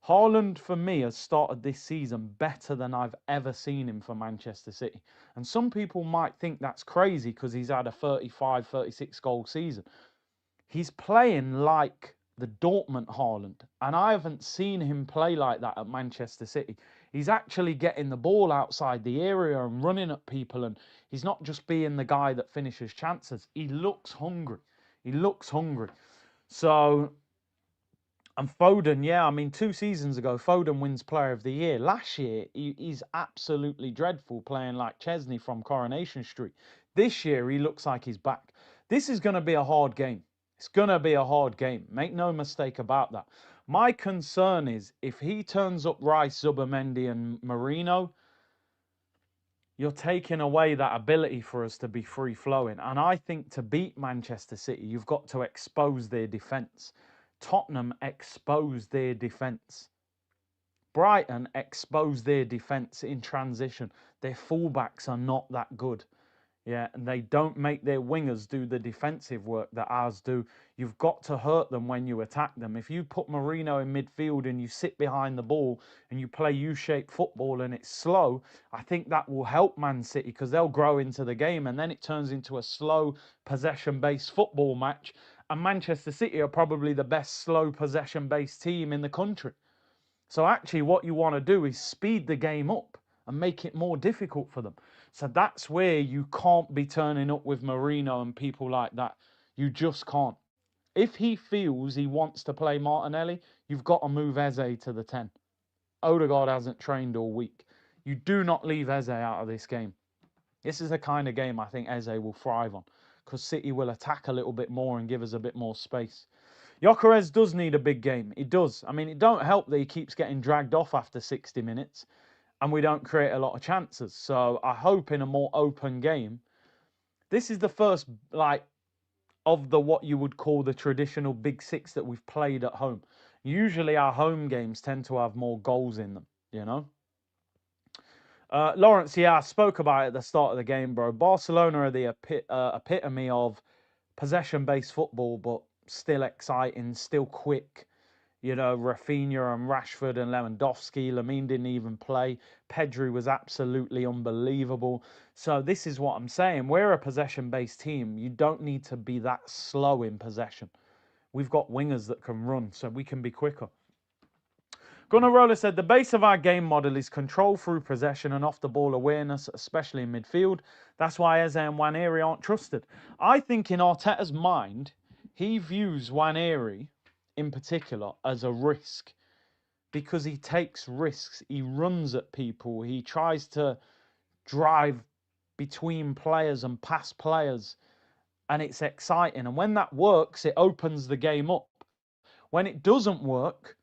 Haaland, for me, has started this season better than I've ever seen him for Manchester City. And some people might think that's crazy because he's had a 35, 36 goal season. He's playing like the Dortmund Haaland. And I haven't seen him play like that at Manchester City. He's actually getting the ball outside the area and running at people. And he's not just being the guy that finishes chances. He looks hungry. He looks hungry. So... And Foden, yeah, I mean, 2 seasons ago, Foden wins Player of the Year. Last year, he's absolutely dreadful playing like Chesney from Coronation Street. This year, he looks like he's back. This is going to be a hard game. It's going to be a hard game. Make no mistake about that. My concern is if he turns up Rice, Zubimendi and Merino, you're taking away that ability for us to be free-flowing. And I think to beat Manchester City, you've got to expose their defence. Tottenham exposed their defence. Brighton exposed their defence in transition. Their fullbacks are not that good. Yeah, and they don't make their wingers do the defensive work that ours do. You've got to hurt them when you attack them. If you put Merino in midfield and you sit behind the ball and you play U-shaped football and it's slow, I think that will help Man City because they'll grow into the game and then it turns into a slow possession-based football match. And Manchester City are probably the best slow possession-based team in the country. So actually what you want to do is speed the game up and make it more difficult for them. So that's where you can't be turning up with Merino and people like that. You just can't. If he feels he wants to play Martinelli, you've got to move Eze to the 10. Odegaard hasn't trained all week. You do not leave Eze out of this game. This is the kind of game I think Eze will thrive on, because City will attack a little bit more and give us a bit more space. Gyökeres does need a big game. He does. I mean, it don't help that he keeps getting dragged off after 60 minutes and we don't create a lot of chances. So I hope in a more open game, this is the first, like, of the what you would call the traditional big six that we've played at home. Usually our home games tend to have more goals in them, you know. Lawrence, yeah, I spoke about it at the start of the game, bro. Barcelona are the epitome of possession-based football, but still exciting, still quick. You know, Rafinha and Rashford and Lewandowski. Lamine didn't even play. Pedri was absolutely unbelievable. So this is what I'm saying. We're a possession-based team. You don't need to be that slow in possession. We've got wingers that can run, so we can be quicker. Gunnarola said, the base of our game model is control through possession and off-the-ball awareness, especially in midfield. That's why Eze and Nwaneri aren't trusted. I think in Arteta's mind, he views Nwaneri in particular as a risk because he takes risks. He runs at people. He tries to drive between players and past players, and it's exciting. And when that works, it opens the game up. When it doesn't work,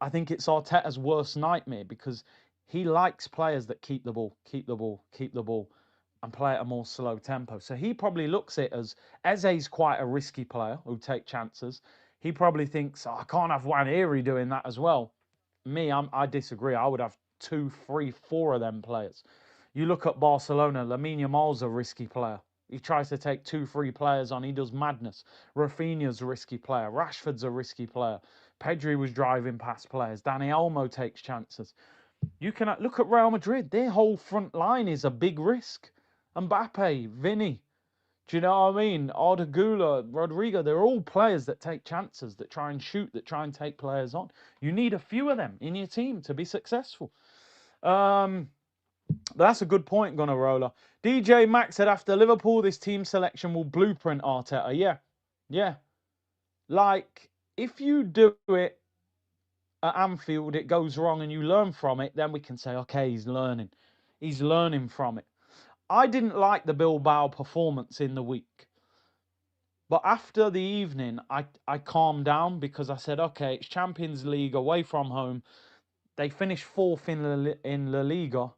I think it's Arteta's worst nightmare because he likes players that keep the ball, and play at a more slow tempo. So he probably looks at it as Eze's quite a risky player who take chances. He probably thinks, oh, I can't have Nwaneri doing that as well. I disagree. I would have 2, 3, 4 of them players. You look at Barcelona, Lamine Yamal's a risky player. He tries to take 2, 3 players on. He does madness. Rafinha's a risky player. Rashford's a risky player. Pedri was driving past players. Dani Olmo takes chances. You can look at Real Madrid. Their whole front line is a big risk. Mbappe, Vinny, do you know what I mean? Arda Güler, Rodrigo, they're all players that take chances, that try and shoot, that try and take players on. You need a few of them in your team to be successful. That's a good point, Gunnarola. DJ Max said, after Liverpool, this team selection will blueprint Arteta. Yeah. Like, if you do it at Anfield, it goes wrong and you learn from it, then we can say, okay, he's learning. He's learning from it. I didn't like the Bilbao performance in the week. But after the evening, I calmed down because I said, okay, it's Champions League away from home. They finished 4th in La Liga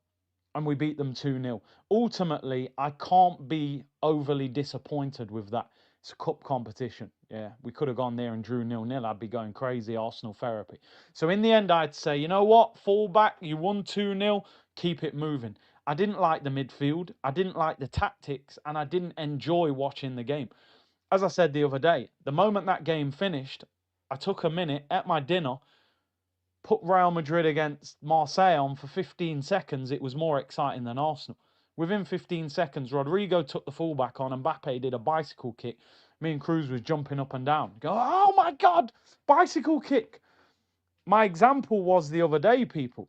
and we beat them 2-0. Ultimately, I can't be overly disappointed with that. It's a cup competition. Yeah, we could have gone there and drew 0-0. I'd be going crazy, Arsenal therapy. So in the end, I'd say, you know what? Fall back. You won 2-0. Keep it moving. I didn't like the midfield. I didn't like the tactics. And I didn't enjoy watching the game. As I said the other day, the moment that game finished, I took a minute, ate my dinner, put Real Madrid against Marseille on for 15 seconds. It was more exciting than Arsenal. Within 15 seconds, Rodrigo took the fullback on and Mbappe did a bicycle kick. Me and Cruz was jumping up and down. Go, oh my God, bicycle kick. My example was the other day, people.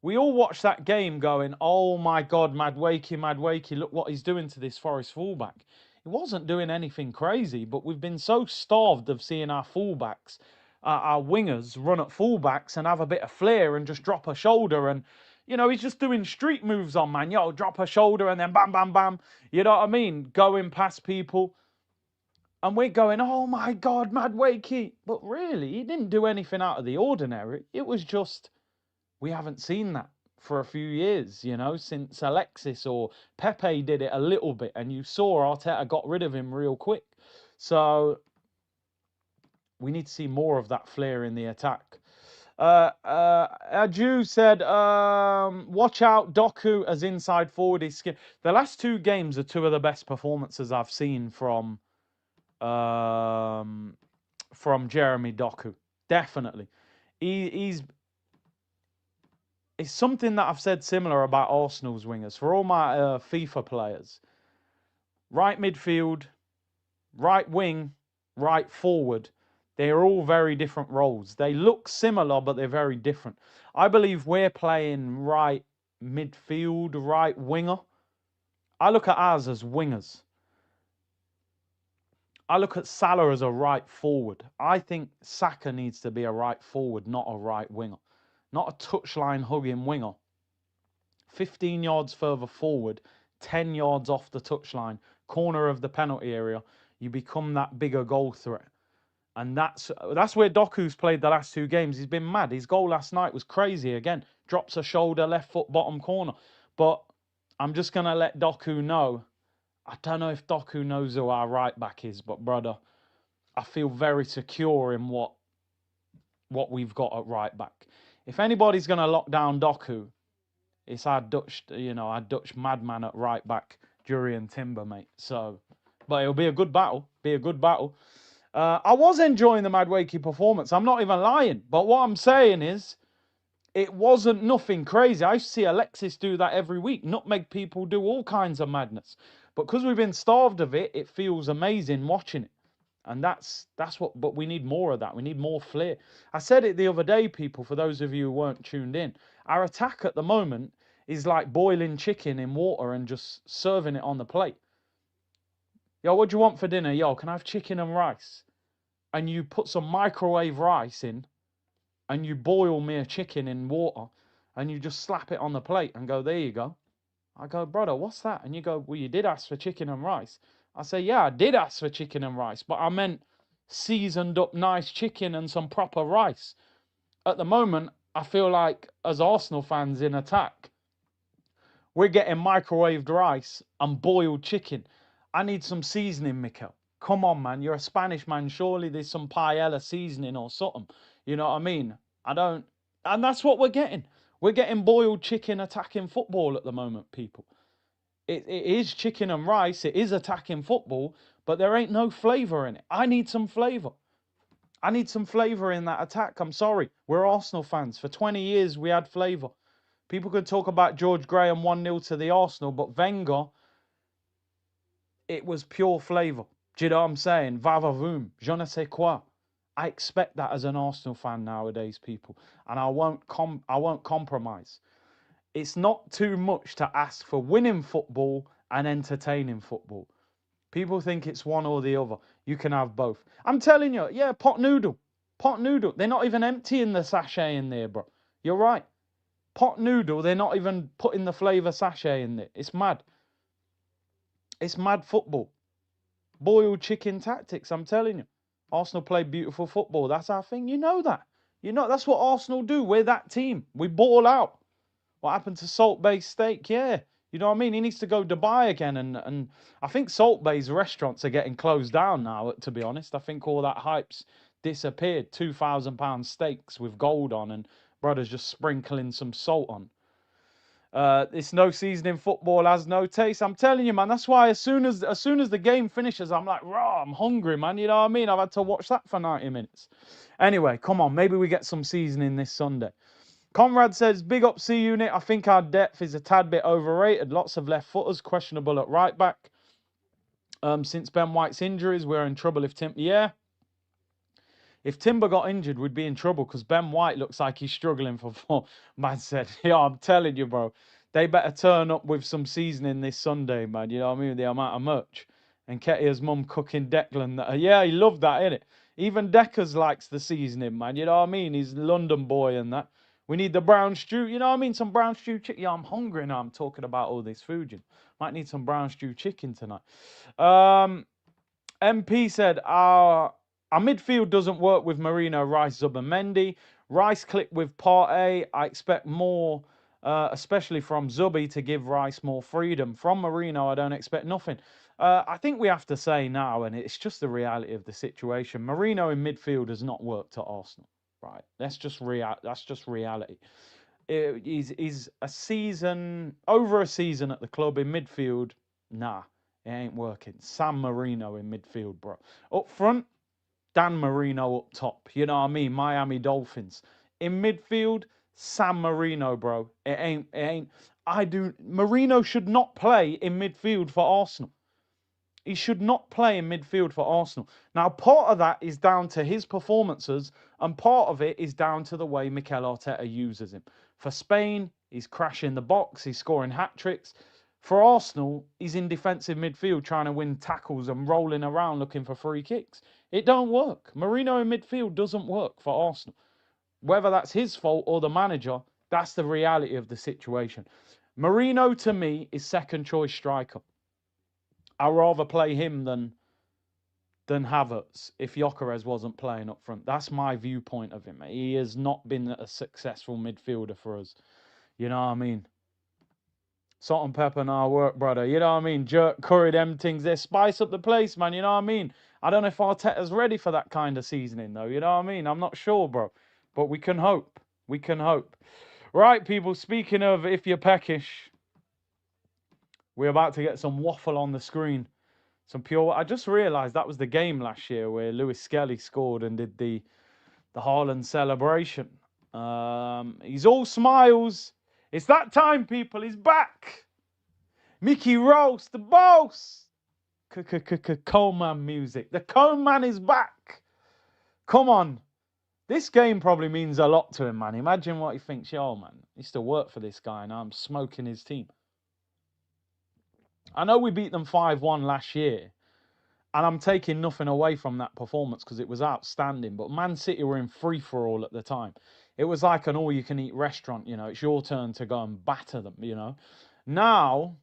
We all watched that game going, oh my God, Madueke, look what he's doing to this Forest fullback. He wasn't doing anything crazy, but we've been so starved of seeing our fullbacks, our wingers run at fullbacks and have a bit of flair and just drop a shoulder. And, you know, he's just doing street moves on, man. Yo, drop a shoulder and then bam, bam, bam. You know what I mean? Going past people. And we're going, oh my God, Madueke. But really, he didn't do anything out of the ordinary. It was just, we haven't seen that for a few years, you know, since Alexis or Pepe did it a little bit. And you saw Arteta got rid of him real quick. So we need to see more of that flair in the attack. Aju said, watch out, Doku as inside forward. The last 2 games are 2 of the best performances I've seen from Jeremy Doku. Definitely. It's something that I've said similar about Arsenal's wingers. For all my FIFA players, right midfield, right wing, right forward, they're all very different roles. They look similar, but they're very different. I believe we're playing right midfield, right winger. I look at ours as wingers. I look at Salah as a right forward. I think Saka needs to be a right forward, not a right winger. Not a touchline hugging winger. 15 yards further forward, 10 yards off the touchline, corner of the penalty area, you become that bigger goal threat. And that's where Doku's played the last 2 games. He's been mad. His goal last night was crazy again. Drops a shoulder, left foot, bottom corner. But I'm just going to let Doku know. I don't know if Doku knows who our right back is, but brother, I feel very secure in what we've got at right back. If anybody's going to lock down Doku, it's our Dutch madman at right back, Jurriën Timber, mate. So, but it'll be a good battle. I was enjoying the Madueke performance. I'm not even lying. But what I'm saying is, it wasn't nothing crazy. I used to see Alexis do that every week. Nutmeg people do all kinds of madness. But because we've been starved of it, it feels amazing watching it. And that's what, but we need more of that. We need more flair. I said it the other day, people, for those of you who weren't tuned in. Our attack at the moment is like boiling chicken in water and just serving it on the plate. Yo, what do you want for dinner? Yo, can I have chicken and rice? And you put some microwave rice in, and you boil me a chicken in water, and you just slap it on the plate and go, there you go. I go, brother, what's that? And you go, well, you did ask for chicken and rice. I say, yeah, I did ask for chicken and rice, but I meant seasoned up nice chicken and some proper rice. At the moment, I feel like as Arsenal fans in attack, we're getting microwaved rice and boiled chicken. I need some seasoning, Mikel. Come on, man. You're a Spanish man. Surely there's some paella seasoning or something. You know what I mean? And that's what we're getting. We're getting boiled chicken attacking football at the moment, people. It is chicken and rice. It is attacking football, but there ain't no flavour in it. I need some flavour. I need some flavour in that attack. I'm sorry. We're Arsenal fans. For 20 years, we had flavour. People could talk about George Graham 1-0 to the Arsenal, but Wenger, it was pure flavour. Do you know what I'm saying? Va-va-voom. Je ne sais quoi. I expect that as an Arsenal fan nowadays, people. And I won't compromise. It's not too much to ask for winning football and entertaining football. People think it's one or the other. You can have both. I'm telling you, yeah, pot noodle. Pot noodle. They're not even emptying the sachet in there, bro. You're right. Pot noodle, they're not even putting the flavour sachet in there. It's mad. It's mad football. Boiled chicken tactics, I'm telling you. Arsenal play beautiful football. That's our thing. You know that. You know, that's what Arsenal do. We're that team. We ball out. What happened to Salt Bay Steak? Yeah. You know what I mean? He needs to go Dubai again. And I think Salt Bay's restaurants are getting closed down now, to be honest. I think all that hype's disappeared. £2,000 steaks with gold on and brothers just sprinkling some salt on. It's no seasoning. Football has no taste. I'm telling you, man. That's why as soon as the game finishes, I'm like, raw, I'm hungry, man. You know what I mean? I've had to watch that for 90 minutes. Anyway, come on. Maybe we get some seasoning this Sunday. Conrad says, big up C Unit. I think our depth is a tad bit overrated. Lots of left footers, questionable at right back. Since Ben White's injuries, we're in trouble if If Timber got injured, we'd be in trouble because Ben White looks like he's struggling for form. Man said, yeah, I'm telling you, bro. They better turn up with some seasoning this Sunday, man. You know what I mean? With the amount of merch. And Ketia's mum cooking Declan. Yeah, he loved that, innit? Even Deckers likes the seasoning, man. You know what I mean? He's a London boy and that. We need the brown stew. You know what I mean? Some brown stew chicken. Yeah, I'm hungry now. I'm talking about all this food. You know? Might need some brown stew chicken tonight. MP said, our midfield doesn't work with Merino, Rice, Zubimendi. Rice clicked with Partey. I expect more, especially from Zubi, to give Rice more freedom. From Merino, I don't expect nothing. I think we have to say now, and it's just the reality of the situation, Merino in midfield has not worked at Arsenal. Right, that's just reality. He's over a season at the club in midfield. Nah, it ain't working. San Marino in midfield, bro. Up front, Dan Marino up top. You know what I mean? Miami Dolphins. In midfield, San Marino, bro. It ain't. Marino should not play in midfield for Arsenal. He should not play in midfield for Arsenal. Now, part of that is down to his performances, and part of it is down to the way Mikel Arteta uses him. For Spain, he's crashing the box, he's scoring hat-tricks. For Arsenal, he's in defensive midfield trying to win tackles and rolling around looking for free kicks. It don't work. Merino in midfield doesn't work for Arsenal. Whether that's his fault or the manager, that's the reality of the situation. Merino, to me, is second choice striker. I'd rather play him than Havertz if Gyökeres wasn't playing up front. That's my viewpoint of him. He has not been a successful midfielder for us. You know what I mean? Salt and pepper in our work, brother. You know what I mean? Jerk, curry, them things. They spice up the place, man. You know what I mean? I don't know if Arteta's ready for that kind of seasoning, though. You know what I mean? I'm not sure, bro. But we can hope. We can hope. Right, people. Speaking of if you're peckish, we're about to get some waffle on the screen. Some pure. I just realised that was the game last year where Lewis Skelly scored and did the Haaland celebration. He's all smiles. It's that time, people. He's back. Mickey Roast, the boss. Coleman music. The Coleman is back. Come on. This game probably means a lot to him, man. Imagine what he thinks. Yo, man, I used to work for this guy and I'm smoking his team. I know we beat them 5-1 last year. And I'm taking nothing away from that performance because it was outstanding. But Man City were in free-for-all at the time. It was like an all-you-can-eat restaurant, you know. It's your turn to go and batter them, you know. Now,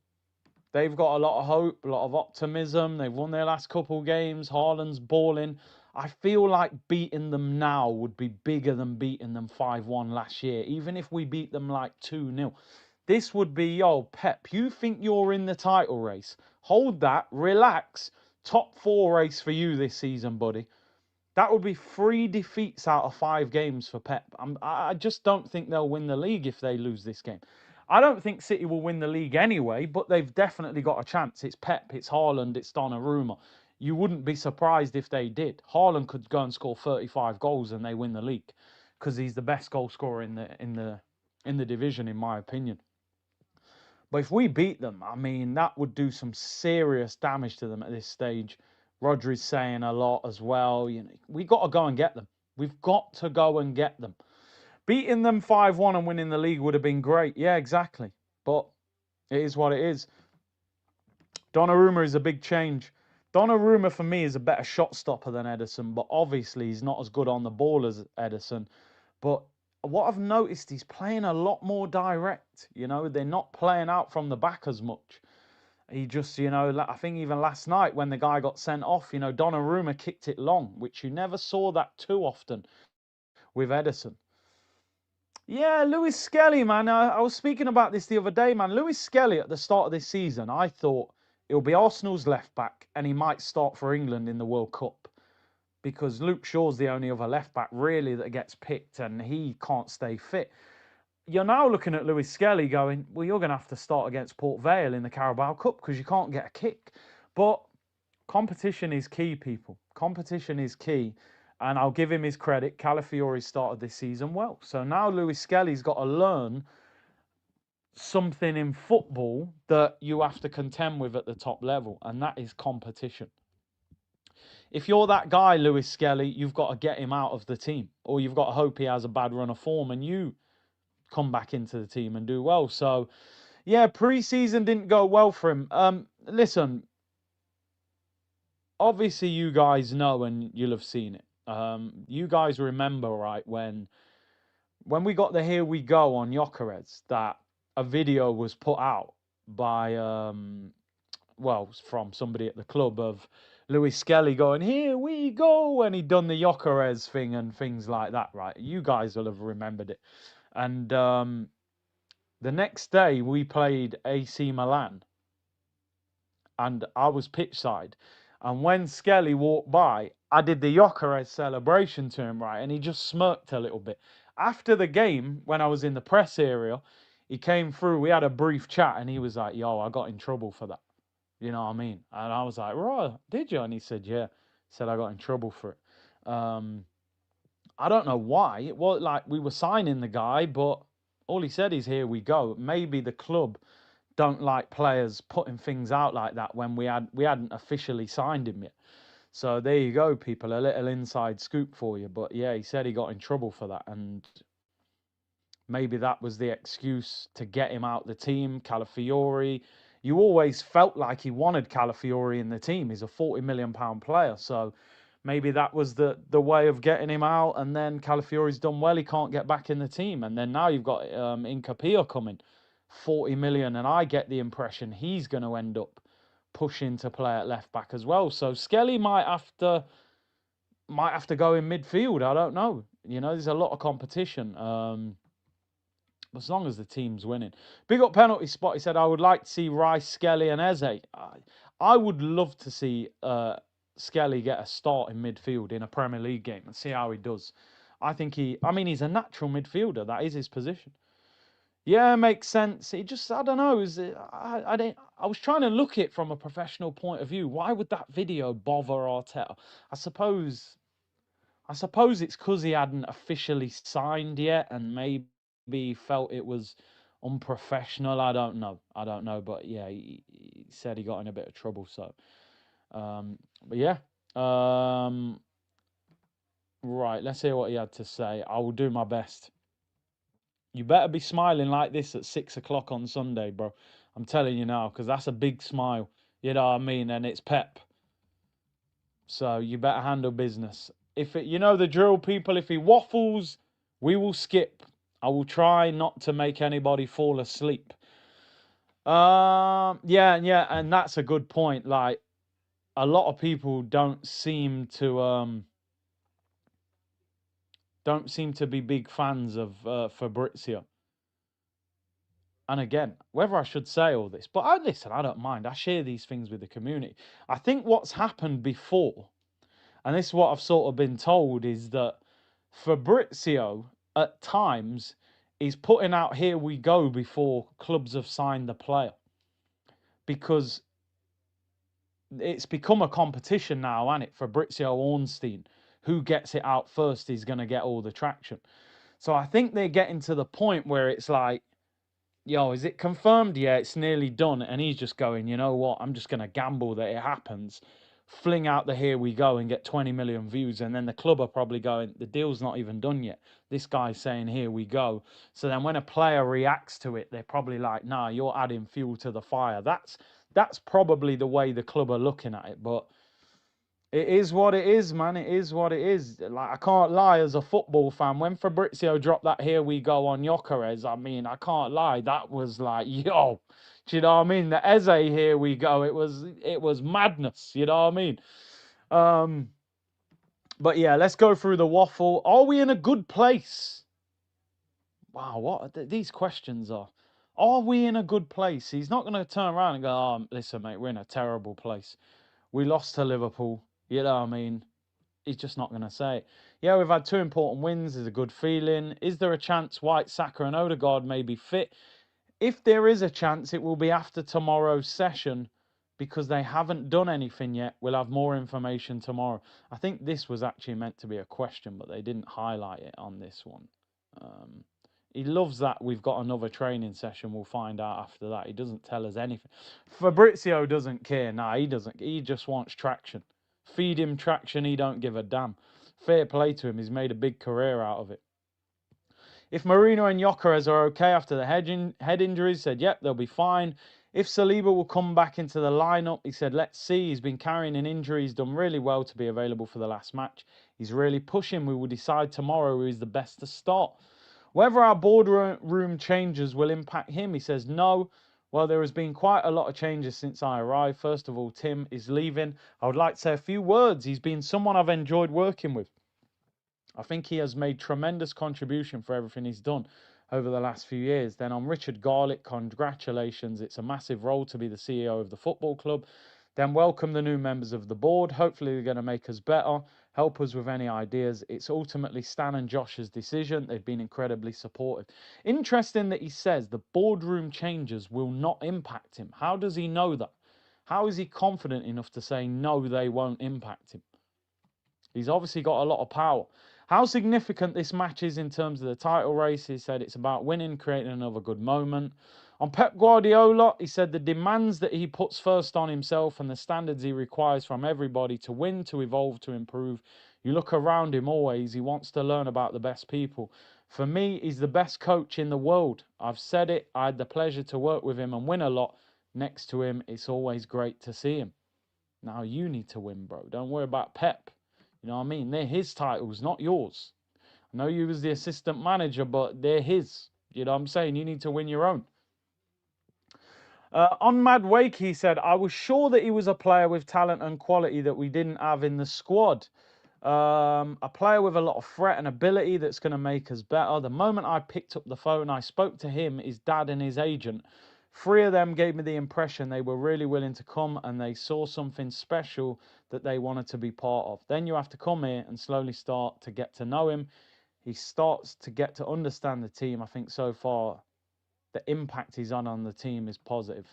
they've got a lot of hope, a lot of optimism. They've won their last couple games. Haaland's balling. I feel like beating them now would be bigger than beating them 5-1 last year. Even if we beat them like 2-0. This would be, yo, Pep, you think you're in the title race. Hold that, relax. Top 4 race for you this season, buddy. That would be 3 defeats out of 5 games for Pep. I just don't think they'll win the league if they lose this game. I don't think City will win the league anyway, but they've definitely got a chance. It's Pep, it's Haaland, it's Donnarumma. You wouldn't be surprised if they did. Haaland could go and score 35 goals and they win the league because he's the best goal scorer in the division, in my opinion. But if we beat them, I mean, that would do some serious damage to them at this stage. Rodri's saying a lot as well. You know, we got to go and get them. We've got to go and get them. Beating them 5-1 and winning the league would have been great. Yeah, exactly. But it is what it is. Donnarumma is a big change. Donnarumma, for me, is a better shot stopper than Ederson. But obviously, he's not as good on the ball as Ederson. But what I've noticed, he's playing a lot more direct. You know, they're not playing out from the back as much. He just, you know, I think even last night when the guy got sent off, you know, Donnarumma kicked it long, which you never saw that too often with Ederson. Yeah, Lewis Skelly, man. I was speaking about this the other day, man. Lewis Skelly at the start of this season, I thought it'll be Arsenal's left back and he might start for England in the World Cup. Because Luke Shaw's the only other left-back, really, that gets picked, and he can't stay fit. You're now looking at Lewis Skelly going, well, you're going to have to start against Port Vale in the Carabao Cup because you can't get a kick. But competition is key, people. Competition is key. And I'll give him his credit. Calafiori started this season well. So now Lewis Skelly's got to learn something in football that you have to contend with at the top level, and that is competition. If you're that guy, Lewis Skelly, you've got to get him out of the team. Or you've got to hope he has a bad run of form and you come back into the team and do well. So, yeah, pre-season didn't go well for him. Listen, obviously you guys know and you'll have seen it. You guys remember, right, when we got the Here We Go on Gyökeres, that a video was put out by, from somebody at the club of Lewis Skelly going, here we go, and he'd done the Gyökeres thing and things like that, right? You guys will have remembered it. And the next day we played AC Milan and I was pitchside. And when Skelly walked by, I did the Gyökeres celebration to him, right? And he just smirked a little bit. After the game, when I was in the press area, he came through, we had a brief chat and he was like, yo, I got in trouble for that. You know what I mean? And I was like, right, did you? And he said, yeah. He said, I got in trouble for it. I don't know why. It was like we were signing the guy, but all he said is, here we go. Maybe the club don't like players putting things out like that when we hadn't officially signed him yet. So there you go, people. A little inside scoop for you. But yeah, he said he got in trouble for that. And maybe that was the excuse to get him out the team. Calafiori, you always felt like he wanted Calafiori in the team. He's a £40 million player, so maybe that was the way of getting him out. And then Calafiori's done well; he can't get back in the team. And then now you've got Nkapia coming, 40 million, and I get the impression he's going to end up pushing to play at left back as well. So Skelly might have to go in midfield. I don't know. There's a lot of competition. As long as the team's winning. Big up penalty spot. He said, I would like to see Rice, Skelly and Eze. I would love to see Skelly get a start in midfield in a Premier League game and see how he does. I think he's a natural midfielder. That is his position. Yeah, makes sense. It just, I don't know. I was trying to look at it from a professional point of view. Why would that video bother Arteta? I suppose it's because he hadn't officially signed yet, and maybe he felt it was unprofessional. I don't know. But yeah, he said he got in a bit of trouble. So, but yeah. Right, let's hear what he had to say. I will do my best. You better be smiling like this at 6 o'clock on Sunday, bro. I'm telling you now, because that's a big smile. You know what I mean? And it's Pep. So you better handle business. You know the drill, people. If he waffles, we will skip. I will try not to make anybody fall asleep. Yeah, and that's a good point. Like, a lot of people don't seem to be big fans of Fabrizio. And again, whether I should say all this, but listen, I don't mind. I share these things with the community. I think what's happened before, and this is what I've sort of been told, is that Fabrizio at times is putting out "here we go" before clubs have signed the player, because it's become a competition now, hasn't it? Fabrizio Ornstein, who gets it out first is going to get all the traction. So I think they're getting to the point where it's like, yo, is it confirmed? Yeah, it's nearly done. And he's just going, you know what? I'm just going to gamble that it happens. Fling out the "here we go" and get 20 million views. And then the club are probably going, the deal's not even done yet. This guy's saying "here we go." So then when a player reacts to it, they're probably like, nah, you're adding fuel to the fire. That's probably the way the club are looking at it. But it is what it is, man. It is what it is. Like, I can't lie, as a football fan, when Fabrizio dropped that "here we go" on Gyökeres, I can't lie, that was like, yo, do you know what I mean? The Eze "here we go," it was madness, you know what I mean? But yeah, let's go through the waffle. Are we in a good place? Wow, what these questions are. Are we in a good place? He's not going to turn around and go, oh, listen, mate, we're in a terrible place. We lost to Liverpool. You know what I mean? He's just not going to say it. Yeah, we've had 2 important wins. There's a good feeling. Is there a chance White, Saka and Odegaard may be fit? If there is a chance, it will be after tomorrow's session, because they haven't done anything yet. We'll have more information tomorrow. I think this was actually meant to be a question, but they didn't highlight it on this one. He loves that we've got another training session. We'll find out after that. He doesn't tell us anything. Fabrizio doesn't care. Nah, he doesn't. He just wants traction. Feed him traction. He don't give a damn. Fair play to him. He's made a big career out of it. If Merino and Gyökeres are okay after the head injuries, said, yep, they'll be fine. If Saliba will come back into the lineup, he said, let's see. He's been carrying an injury. He's done really well to be available for the last match. He's really pushing. We will decide tomorrow who is the best to start. Whether our boardroom changes will impact him, he says no. Well, there has been quite a lot of changes since I arrived. First of all, Tim is leaving. I would like to say a few words. He's been someone I've enjoyed working with. I think he has made tremendous contribution for everything he's done over the last few years. Then on Richard Garlick, congratulations. It's a massive role to be the CEO of the football club. Then welcome the new members of the board. Hopefully they're going to make us better, help us with any ideas. It's ultimately Stan and Josh's decision. They've been incredibly supportive. Interesting that he says the boardroom changes will not impact him. How does he know that? How is he confident enough to say no, they won't impact him? He's obviously got a lot of power. How significant this match is in terms of the title race, he said it's about winning, creating another good moment. On Pep Guardiola, he said the demands that he puts first on himself and the standards he requires from everybody to win, to evolve, to improve. You look around him always, he wants to learn about the best people. For me, he's the best coach in the world. I've said it, I had the pleasure to work with him and win a lot. next to him. It's always great to see him. Now you need to win, bro. Don't worry about Pep. You know what I mean? They're his titles, not yours. I know you was the assistant manager, but they're his. You know what I'm saying? You need to win your own. On Mad Wake, he said, I was sure that he was a player with talent and quality that we didn't have in the squad. A player with a lot of threat and ability that's going to make us better. The moment I picked up the phone, I spoke to him, his dad, and his agent. Three of them gave me the impression they were really willing to come and they saw something special that they wanted to be part of. Then you have to come here and slowly start to get to know him. He starts to get to understand the team. I think so far the impact he's on the team is positive.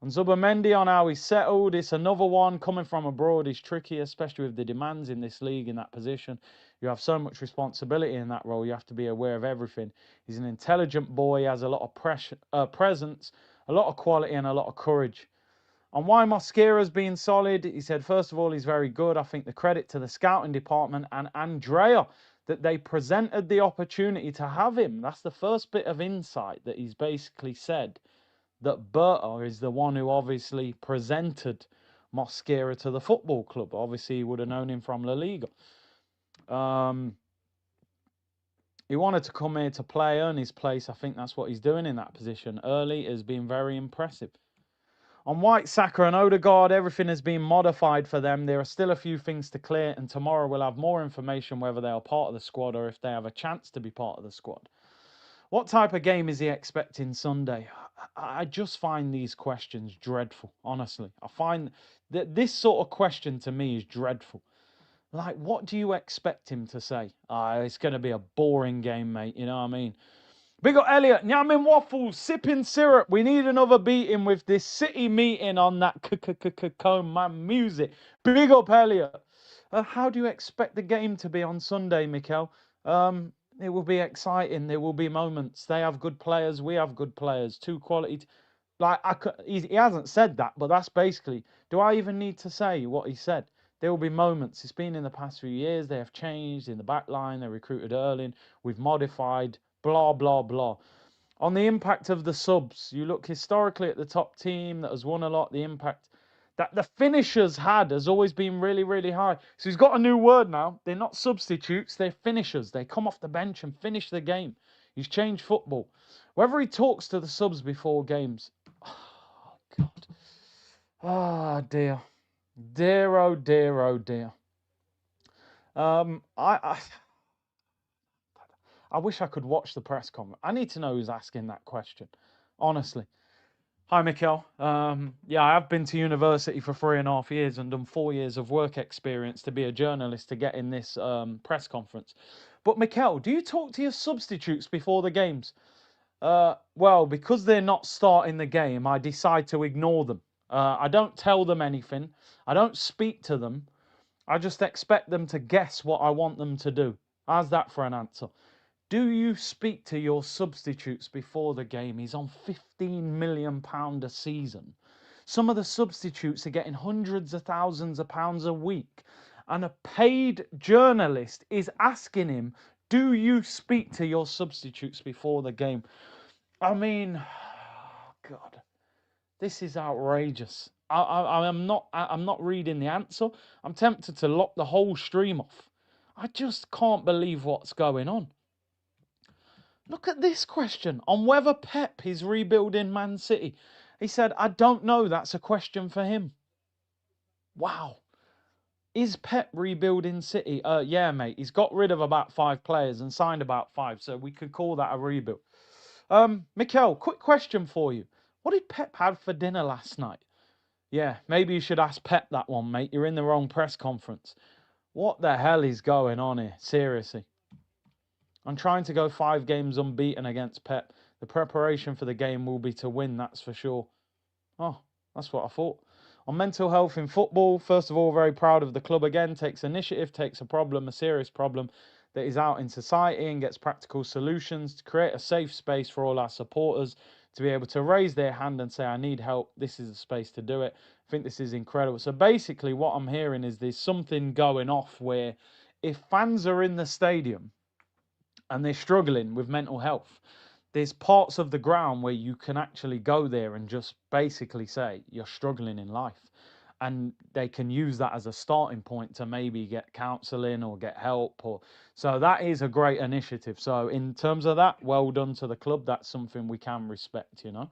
On Zubimendi, on how he's settled, it's another one. Coming from abroad is tricky, especially with the demands in this league in that position. You have so much responsibility in that role. You have to be aware of everything. He's an intelligent boy. He has a lot of presence, a lot of quality, and a lot of courage. On why Mosquera's been solid, he said, first of all, he's very good. I think the credit to the scouting department and Andrea that they presented the opportunity to have him. That's the first bit of insight that he's basically said, that Berta is the one who obviously presented Mosquera to the football club. Obviously, he would have known him from La Liga. He wanted to come here to play, earn his place. I think that's what he's doing in that position. Early has been very impressive. On White, Saka and Odegaard, everything has been modified for them. There are still a few things to clear, and tomorrow we'll have more information whether they are part of the squad or if they have a chance to be part of the squad. What type of game is he expecting Sunday? I just find these questions dreadful, honestly. I find that this sort of question to me is dreadful. Like, what do you expect him to say? It's going to be a boring game, mate. You know what I mean? Big up Elliot, Nyamin waffles, sipping syrup. We need another beating with this City meeting on that comb man music. Big up Elliot. How do you expect the game to be on Sunday, Mikel? It will be exciting. There will be moments. They have good players. We have good players. Two quality. He hasn't said that, but that's basically. Do I even need to say what he said? There will be moments. It's been in the past few years. They have changed in the back line. They recruited early. We've modified. Blah, blah, blah. On the impact of the subs, you look historically at the top team that has won a lot. The impact that the finishers had has always been really, really high. So he's got a new word now. They're not substitutes. They're finishers. They come off the bench and finish the game. He's changed football. Whether he talks to the subs before games. Oh, God. Ah, dear. Dear, oh, dear, oh, dear. I wish I could watch the press conference. I need to know who's asking that question, honestly. Hi, Mikel. Yeah, I have been to university for 3.5 years and done 4 years of work experience to be a journalist to get in this press conference. But, Mikel, do you talk to your substitutes before the games? Well, because they're not starting the game, I decide to ignore them. I don't tell them anything. I don't speak to them. I just expect them to guess what I want them to do. How's that for an answer? Do you speak to your substitutes before the game? He's on £15 million a season. Some of the substitutes are getting hundreds of thousands of pounds a week. And a paid journalist is asking him, do you speak to your substitutes before the game? I mean, God, this is outrageous. I'm not reading the answer. I'm tempted to lock the whole stream off. I just can't believe what's going on. Look at this question on whether Pep is rebuilding Man City. He said, I don't know. That's a question for him. Wow. Is Pep rebuilding City? Yeah, mate. He's got rid of about 5 players and signed about 5. So we could call that a rebuild. Mikel, quick question for you. What did Pep have for dinner last night? Yeah, maybe you should ask Pep that one, mate. You're in the wrong press conference. What the hell is going on here? Seriously. I'm trying to go 5 games unbeaten against Pep. The preparation for the game will be to win, that's for sure. Oh, that's what I thought. On mental health in football, first of all, very proud of the club again. Takes initiative, takes a problem, a serious problem that is out in society and gets practical solutions to create a safe space for all our supporters to be able to raise their hand and say, I need help. This is a space to do it. I think this is incredible. So basically what I'm hearing is there's something going off where if fans are in the stadium and they're struggling with mental health, there's parts of the ground where you can actually go there and just basically say you're struggling in life. And they can use that as a starting point to maybe get counselling or get help. Or so that is a great initiative. So in terms of that, well done to the club. That's something we can respect, you know.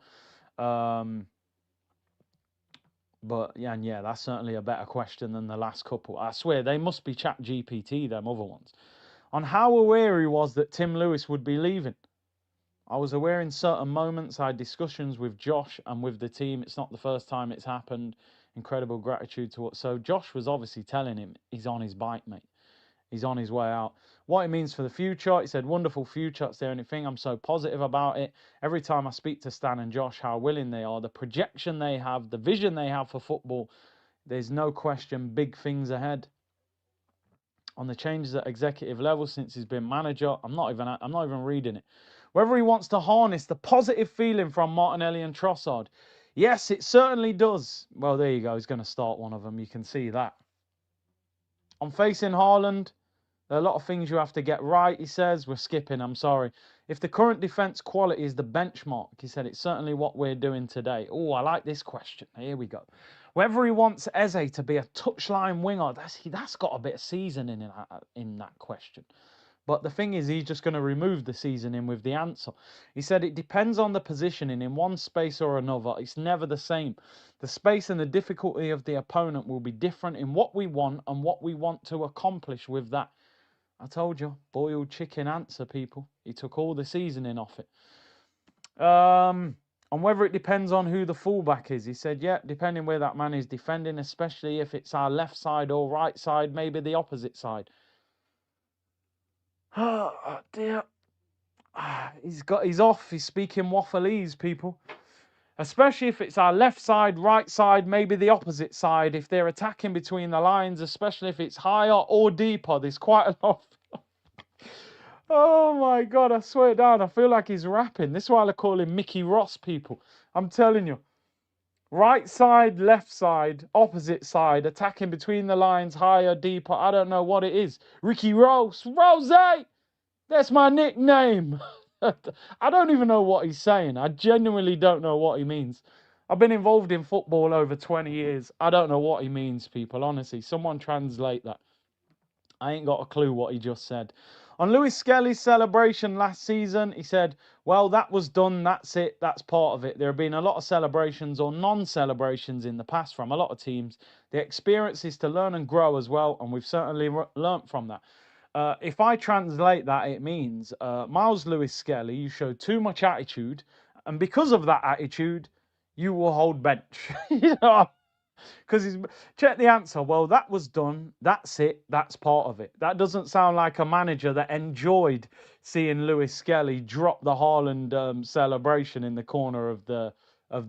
But yeah, and yeah, that's certainly a better question than the last couple. I swear they must be Chat GPT, them other ones. On how aware he was that Tim Lewis would be leaving. I was aware in certain moments. I had discussions with Josh and with the team. It's not the first time it's happened. Incredible gratitude to what. So Josh was obviously telling him he's on his bike, mate. He's on his way out. What it means for the future, he said, wonderful future. It's the only thing. I'm so positive about it. Every time I speak to Stan and Josh, how willing they are, the projection they have, the vision they have for football, there's no question big things ahead. On the changes at executive level since he's been manager, I'm not even reading it. Whether he wants to harness the positive feeling from Martinelli and Trossard. Yes, it certainly does. Well, there you go. He's going to start one of them. You can see that. On facing Haaland, there are a lot of things you have to get right, he says. We're skipping, I'm sorry. If the current defence quality is the benchmark, he said, it's certainly what we're doing today. Oh, I like this question. Here we go. Whether he wants Eze to be a touchline winger, that's got a bit of seasoning in that question. But the thing is, he's just going to remove the seasoning with the answer. He said it depends on the positioning in one space or another. It's never the same. The space and the difficulty of the opponent will be different in what we want and what we want to accomplish with that. I told you, boiled chicken answer, people. He took all the seasoning off it. And whether it depends on who the fullback is. He said, yeah, depending where that man is defending, especially if it's our left side or right side, maybe the opposite side. Oh, dear. He's off. He's speaking waffleese, people. Especially if it's our left side, right side, maybe the opposite side. If they're attacking between the lines, especially if it's higher or deeper, there's quite a lot. Oh my God, I swear down. I feel like he's rapping. This is why I call him Mickey Ross, people. I'm telling you. Right side, left side, opposite side, attacking between the lines, higher, deeper. I don't know what it is. Ricky Rose. Rose! That's my nickname. I don't even know what he's saying. I genuinely don't know what he means. I've been involved in football over 20 years. I don't know what he means, people. Honestly, someone translate that. I ain't got a clue what he just said. On Lewis Skelly's celebration last season, he said, well, that was done. That's it. That's part of it. There have been a lot of celebrations or non-celebrations in the past from a lot of teams. The experience is to learn and grow as well, and we've certainly learnt from that. If I translate that, it means, Miles Lewis Skelly, you showed too much attitude, and because of that attitude, you will hold bench. You know, because check the answer. Well, that was done. That's it. That's part of it. That doesn't sound like a manager that enjoyed seeing Lewis Skelly drop the Haaland celebration in the corner of the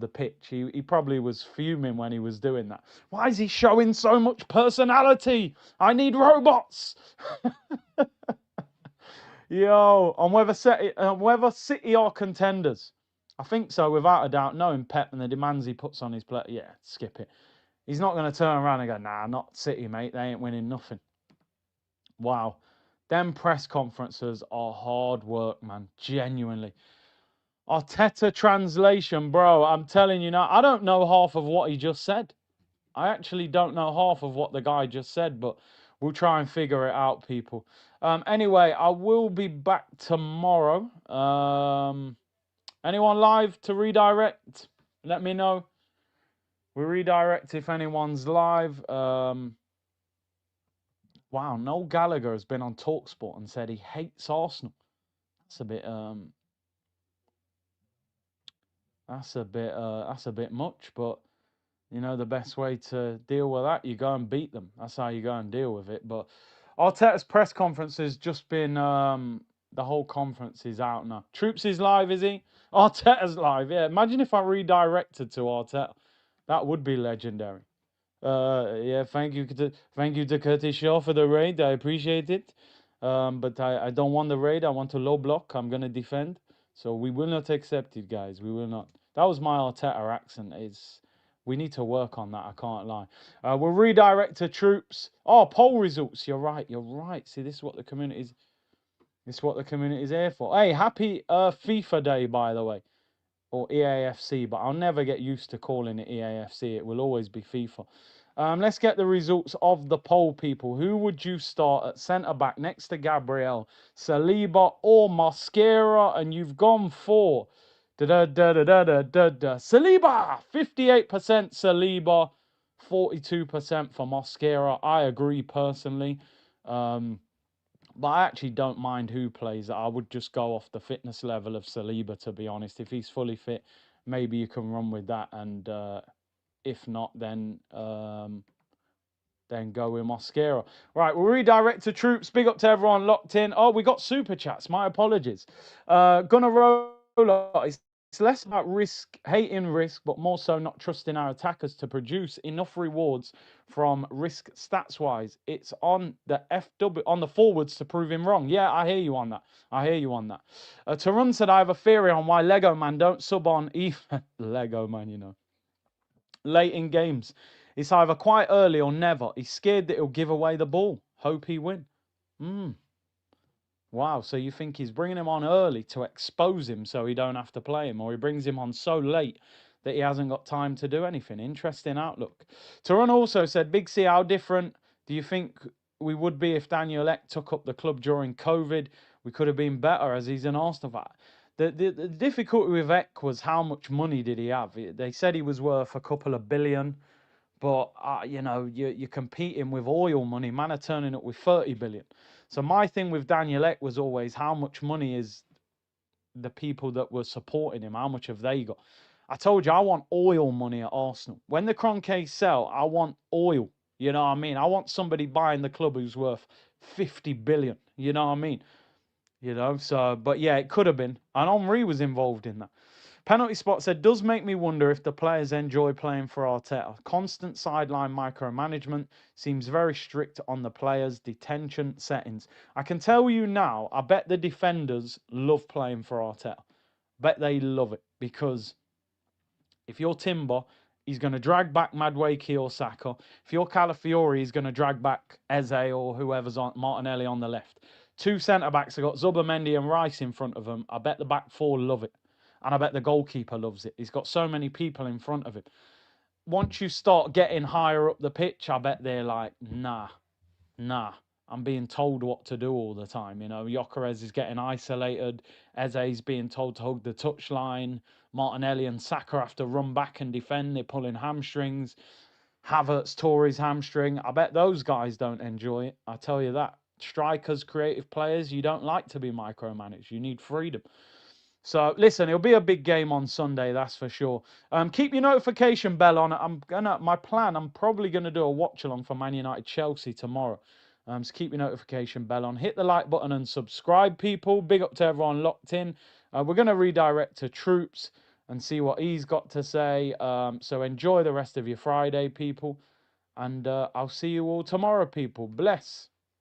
pitch. He probably was fuming when he was doing that. Why is he showing so much personality? I need robots. Yo, on whether City are contenders. I think so, without a doubt, knowing Pep and the demands he puts on his play. Yeah, skip it. He's not going to turn around and go, nah, not City, mate. They ain't winning nothing. Wow. Them press conferences are hard work, man. Genuinely. Arteta translation, bro. I'm telling you now, I don't know half of what he just said. I actually don't know half of what the guy just said, but we'll try and figure it out, people. Anyway, I will be back tomorrow. Anyone live to redirect? Let me know. We redirect if anyone's live. Wow, Noel Gallagher has been on TalkSport and said he hates Arsenal. That's a bit much, but you know the best way to deal with that, you go and beat them. That's how you go and deal with it. But Arteta's press conference has just been the whole conference is out now. Troops is live, is he? Arteta's live, yeah. Imagine if I redirected to Arteta. That would be legendary. Yeah, thank you to Curtis Shaw for the raid. I appreciate it. But I don't want the raid. I want to low block. I'm gonna defend. So we will not accept it, guys. We will not. That was my Arteta accent. We need to work on that. I can't lie. We'll redirect to troops. Oh, poll results. You're right. You're right. See, this is what the community is. It's what the community is here for. Hey, happy FIFA Day, by the way, or EAFC, but I'll never get used to calling it EAFC. It will always be FIFA. Let's get the results of the poll, people. Who would you start at centre back next to Gabriel, Saliba or Mosquera? And you've gone for Saliba, 58% Saliba, 42% for Mosquera. I agree personally. But I actually don't mind who plays. I would just go off the fitness level of Saliba, to be honest. If he's fully fit, maybe you can run with that. And if not, then go with Mosquera. Right, we'll redirect to troops. Big up to everyone locked in. Oh, we got super chats. My apologies. Gonna roll. It's less about hating risk, but more so not trusting our attackers to produce enough rewards from risk stats wise. It's on the on the forwards to prove him wrong. Yeah, I hear you on that. Tarun said I have a theory on why Lego Man don't sub on even Lego Man, you know. Late in games. It's either quite early or never. He's scared that he'll give away the ball. Hope he win. Wow, so you think he's bringing him on early to expose him so he don't have to play him, or he brings him on so late that he hasn't got time to do anything? Interesting outlook. Taron also said, Big C, how different do you think we would be if Daniel Ek took up the club during COVID? We could have been better as he's an Arsenal fan. The difficulty with Ek was how much money did he have? They said he was worth a couple of billion. But, you know, you're competing with oil money. Man are turning up with 30 billion. So my thing with Daniel Ek was always how much money is the people that were supporting him, how much have they got? I told you I want oil money at Arsenal. When the Kroenkes sell, I want oil. You know what I mean? I want somebody buying the club who's worth 50 billion. You know what I mean? You know, so, but yeah, it could have been. And Henri was involved in that. Penalty Spot said, does make me wonder if the players enjoy playing for Arteta. Constant sideline micromanagement seems very strict on the players' detention settings. I can tell you now, I bet the defenders love playing for Arteta. Bet they love it, because if you're Timber, he's going to drag back Madueke or Saka. If you're Calafiori, he's going to drag back Eze or whoever's on Martinelli on the left. Two centre-backs have got Zubimendi and Rice in front of them. I bet the back four love it. And I bet the goalkeeper loves it. He's got so many people in front of him. Once you start getting higher up the pitch, I bet they're like, nah. I'm being told what to do all the time. You know, Gyökeres is getting isolated. Eze's being told to hug the touchline. Martinelli and Saka have to run back and defend. They're pulling hamstrings. Havertz tore his hamstring. I bet those guys don't enjoy it. I tell you that. Strikers, creative players, you don't like to be micromanaged. You need freedom. So listen, it'll be a big game on Sunday, that's for sure. Keep your notification bell on. I'm probably gonna do a watch along for Man United Chelsea tomorrow. So keep your notification bell on. Hit the like button and subscribe, people. Big up to everyone locked in. We're gonna redirect to Troops and see what he's got to say. So enjoy the rest of your Friday, people, and I'll see you all tomorrow, people. Bless.